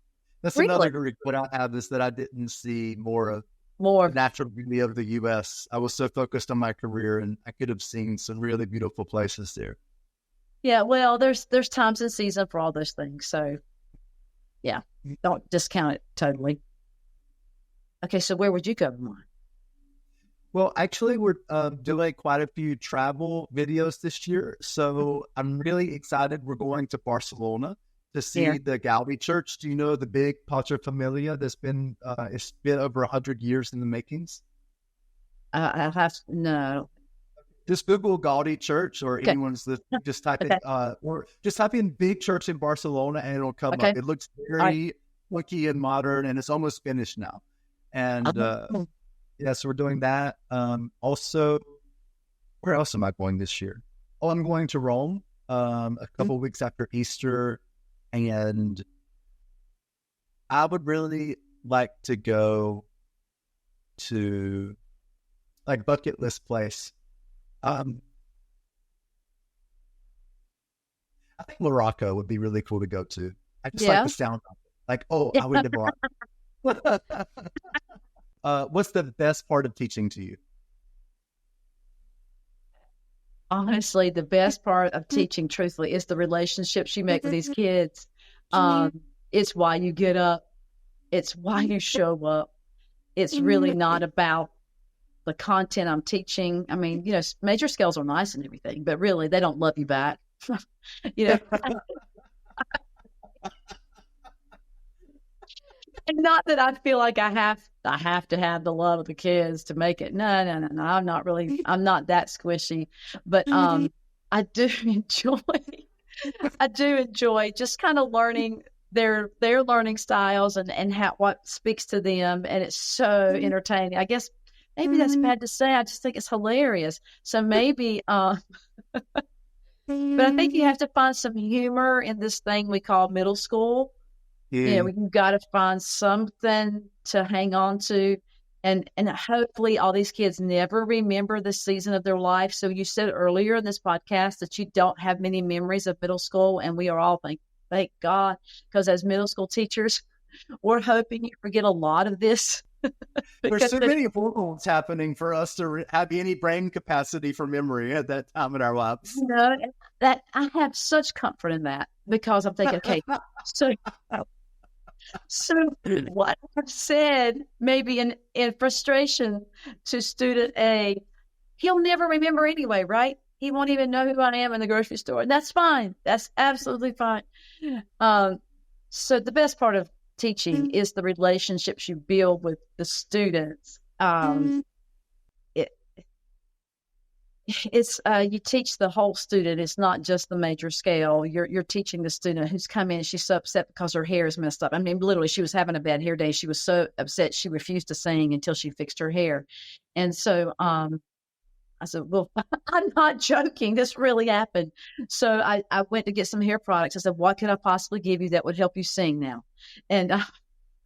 that's Really? another regret I have, is that I didn't see more of More. the natural beauty of the U.S. I was so focused on my career, and I could have seen some really beautiful places there. Yeah, well, there's times and season for all those things. So, yeah, don't discount it totally. Okay, so where would you go, Mark? Well, actually, we're doing quite a few travel videos this year, so I'm really excited. We're going to Barcelona to see the Gaudi Church. Do you know the big paterfamilias that's been it's been over 100 years in the makings? I have no. Just Google Gaudi Church, or anyone's just type in or just type in big church in Barcelona, and it'll come up. It looks very wooky and modern, and it's almost finished now. And so we're doing that. Also, where else am I going this year? Oh, I'm going to Rome a couple weeks after Easter, and I would really like to go to like bucket list place. I think Morocco would be really cool to go to. I just like the sound of it. Like, I went to Morocco. What's the best part of teaching to you? Honestly, the best part of teaching, truthfully, is the relationships you make with these kids. It's why you get up. It's why you show up. It's really not about the content I'm teaching. I mean, major scales are nice and everything, but really they don't love you back. you know, and not that I feel like I have to have the love of the kids to make it. No, no, no, no. I'm not that squishy, but I do enjoy I do enjoy just kind of learning their learning styles and how what speaks to them, and it's so entertaining. I guess maybe that's bad to say. I just think it's hilarious. So maybe, but I think you have to find some humor in this thing we call middle school. Yeah. We've got to find something to hang on to. And hopefully all these kids never remember this season of their life. So you said earlier in this podcast that you don't have many memories of middle school, and we are all thank God, because as middle school teachers, we're hoping you forget a lot of this. There's so many hormones happening for us to have any brain capacity for memory at that time in our lives. That I have such comfort in that, because I'm thinking, okay, so what I've said, maybe in frustration to student A, he'll never remember anyway, right? He won't even know who I am in the grocery store. And that's fine. That's absolutely fine. So the best part of teaching is the relationships you build with the students. It's you teach the whole student. It's not just the major scale. You're teaching the student who's come in. She's so upset because her hair is messed up. I mean, literally, she was having a bad hair day. She was so upset she refused to sing until she fixed her hair. And so I said, well, I'm not joking. This really happened. So I went to get some hair products. I said, what could I possibly give you that would help you sing now? And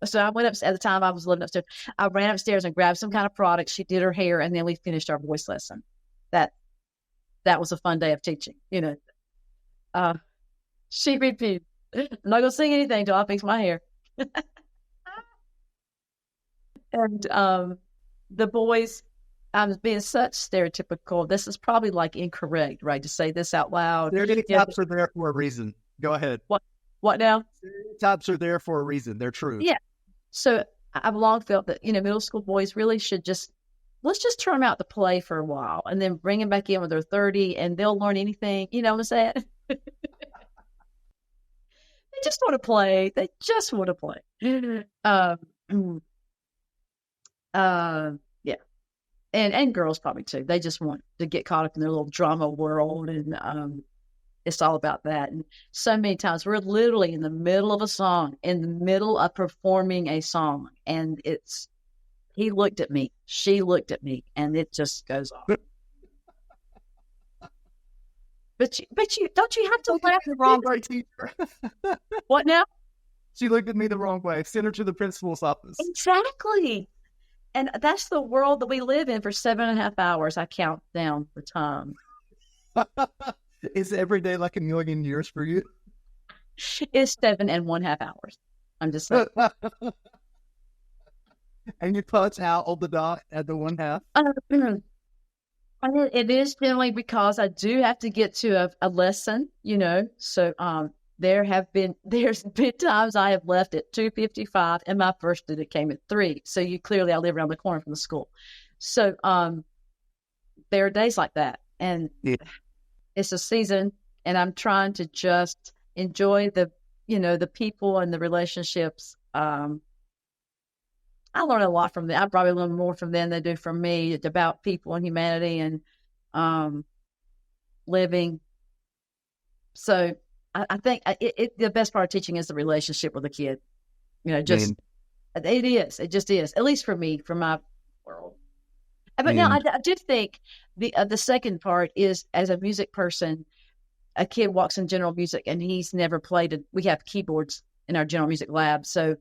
so I went up, at the time I was living upstairs. I ran upstairs and grabbed some kind of product. She did her hair, and then we finished our voice lesson. That was a fun day of teaching, She repeated, I'm not going to sing anything until I fix my hair. And the boys, I'm being such stereotypical. This is probably like incorrect, right, to say this out loud. Stereotypes are there for a reason. Go ahead. What now? Stereotypes are there for a reason. They're true. Yeah. So I've long felt that, middle school boys really should let's just turn them out to play for a while and then bring them back in when they're 30 and they'll learn anything. You know what I'm saying? They just want to play. They just want to play. Yeah. And girls probably too. They just want to get caught up in their little drama world, and it's all about that. And so many times we're literally in the middle of a song, in the middle of performing a song, and he looked at me, she looked at me, and it just goes off. But you don't you have to laugh the wrong way, teacher? What now? She looked at me the wrong way. Send her to the principal's office. Exactly. And that's the world that we live in for 7.5 hours. I count down the time. Is every day like 1,000,000 years for you? It's 7.5 hours. I'm just saying. And you punch out on the dot at the 1/2? It is generally because I do have to get to a lesson, So there's been times I have left at 2:55 and my first student came at 3. So I live around the corner from the school. So there are days like that, and it's a season, and I'm trying to just enjoy the people and the relationships. I learn a lot from them. I probably learn more from them than they do from me. It's about people and humanity and living. So I think the best part of teaching is the relationship with the kid. It is. It just is. At least for me, from my world. But now I do think the second part is, as a music person, a kid walks in general music and he's never played. We have keyboards in our general music lab, so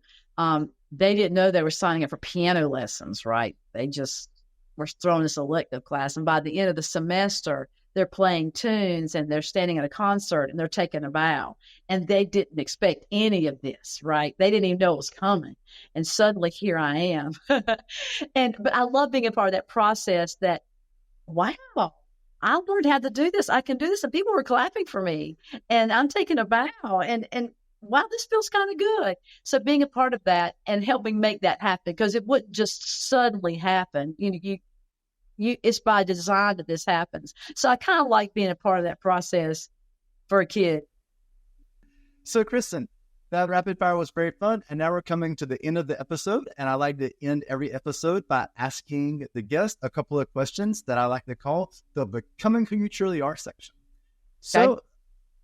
they didn't know they were signing up for piano lessons, right? They just were throwing this elective class. And by the end of the semester, they're playing tunes and they're standing at a concert and they're taking a bow. And they didn't expect any of this, right? They didn't even know it was coming. And suddenly here I am. But I love being a part of that process that, wow, I learned how to do this. I can do this. And people were clapping for me and I'm taking a bow and wow, this feels kind of good. So being a part of that and helping make that happen, because it wouldn't just suddenly happen. It's by design that this happens. So I kind of like being a part of that process for a kid. So, Kristen, that rapid fire was very fun. And now we're coming to the end of the episode. And I like to end every episode by asking the guest a couple of questions that I like to call the Becoming Who You Truly Are section. So, Okay?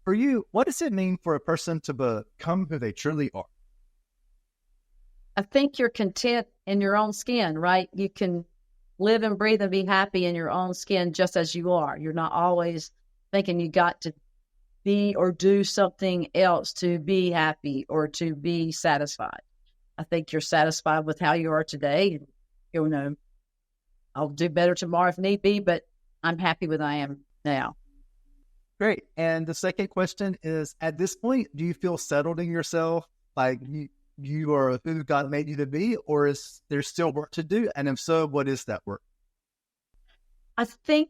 for you, what does it mean for a person to become who they truly are? I think you're content in your own skin, right? You can live and breathe and be happy in your own skin just as you are. You're not always thinking you got to be or do something else to be happy or to be satisfied. I think you're satisfied with how you are today. And, I'll do better tomorrow if need be, but I'm happy with I am now. Great. And the second question is, at this point, do you feel settled in yourself? Like you are who God made you to be, or is there still work to do? And if so, what is that work? I think,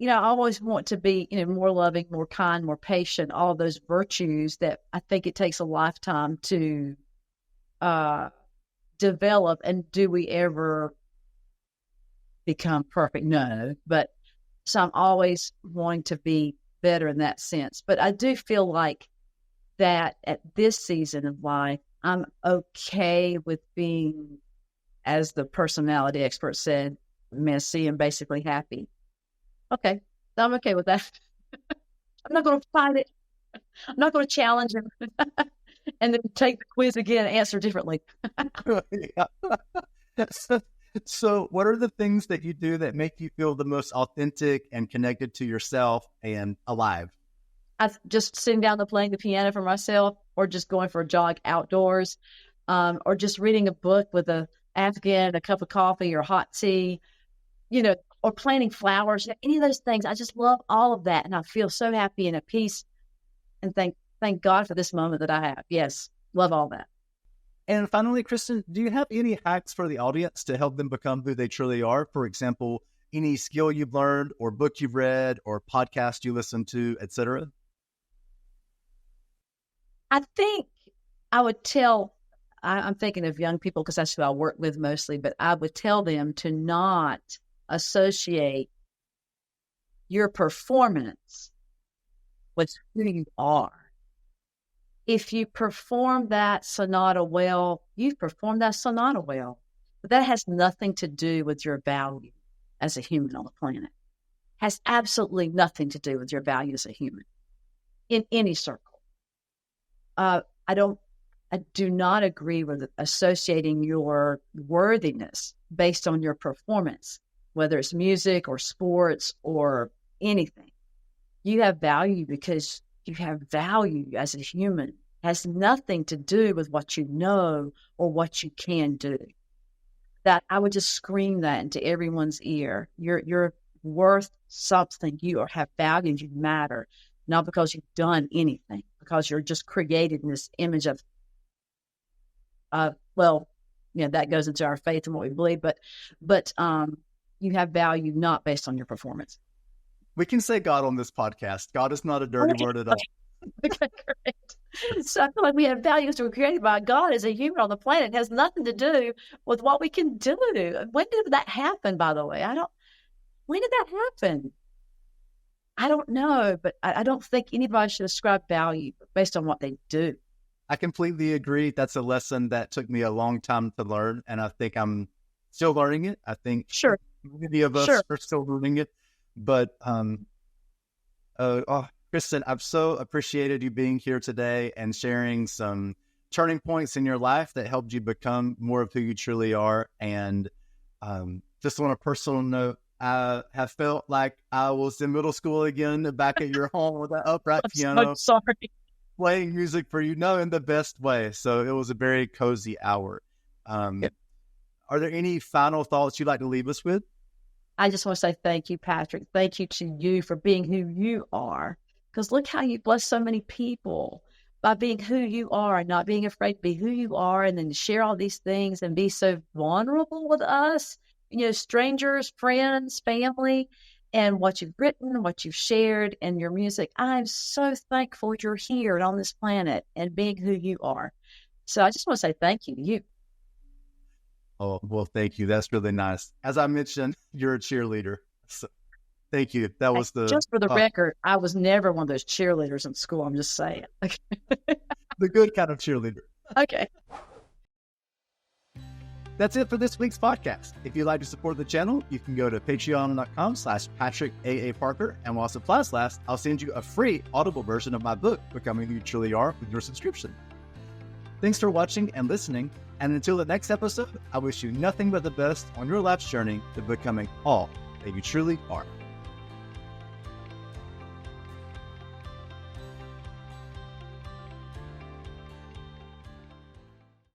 I always want to be, more loving, more kind, more patient, all those virtues that I think it takes a lifetime to develop. And do we ever become perfect? No, but so I'm always wanting to be better in that sense. But I do feel like that at this season of life, I'm okay with being, as the personality expert said, messy and basically happy. Okay, so I'm okay with that. I'm not going to fight it. I'm not going to challenge him and then take the quiz again and answer differently. So what are the things that you do that make you feel the most authentic and connected to yourself and alive? I just sitting down and playing the piano for myself, or just going for a jog outdoors, or just reading a book with a Afghan, a cup of coffee or hot tea, or planting flowers, any of those things. I just love all of that. And I feel so happy and at peace, and thank God for this moment that I have. Yes. Love all that. And finally, Kristen, do you have any hacks for the audience to help them become who they truly are? For example, any skill you've learned or book you've read or podcast you listen to, etc.? I think I'm thinking of young people because that's who I work with mostly, but I would tell them to not associate your performance with who you are. If you perform that sonata well, you've performed that sonata well. But that has nothing to do with your value as a human on the planet. Has absolutely nothing to do with your value as a human in any circle. I do not agree with associating your worthiness based on your performance, whether it's music or sports or anything. You have value because you have value as a human. It has nothing to do with what you know or what you can do. That I would just scream that into everyone's ear. You're worth something. You have value. You matter, not because you've done anything, because you're just created in this image of, that goes into our faith and what we believe. But you have value not based on your performance. We can say God on this podcast. God is not a dirty word at all. Okay, great. So I feel like we have values that were created by God as a human on the planet. It has nothing to do with what we can do. When did that happen, by the way? When did that happen? I don't know, but I don't think anybody should ascribe value based on what they do. I completely agree. That's a lesson that took me a long time to learn, and I think I'm still learning it. I think Sure. many of us are still learning it. But Kristen, I've so appreciated you being here today and sharing some turning points in your life that helped you become more of who you truly are. And just on a personal note, I have felt like I was in middle school again, back at your home with that upright piano, so sorry, playing music for you, in the best way. So it was a very cozy hour. Are there any final thoughts you'd like to leave us with? I just want to say thank you, Patrick. Thank you to you for being who you are. Because look how you bless so many people by being who you are and not being afraid to be who you are, and then to share all these things and be so vulnerable with us, strangers, friends, family, and what you've written, what you've shared, and your music. I'm so thankful you're here and on this planet and being who you are. So I just want to say thank you to you. Oh, well, thank you. That's really nice. As I mentioned, you're a cheerleader. So. Thank you. That was Just for the record, I was never one of those cheerleaders in school. I'm just saying. the good kind of cheerleader. Okay. That's it for this week's podcast. If you'd like to support the channel, you can go to patreon.com/PatrickAAParker. And while supplies last, I'll send you a free Audible version of my book, Becoming Who You Truly Are, with your subscription. Thanks for watching and listening. And until the next episode, I wish you nothing but the best on your life's journey to becoming all that you truly are.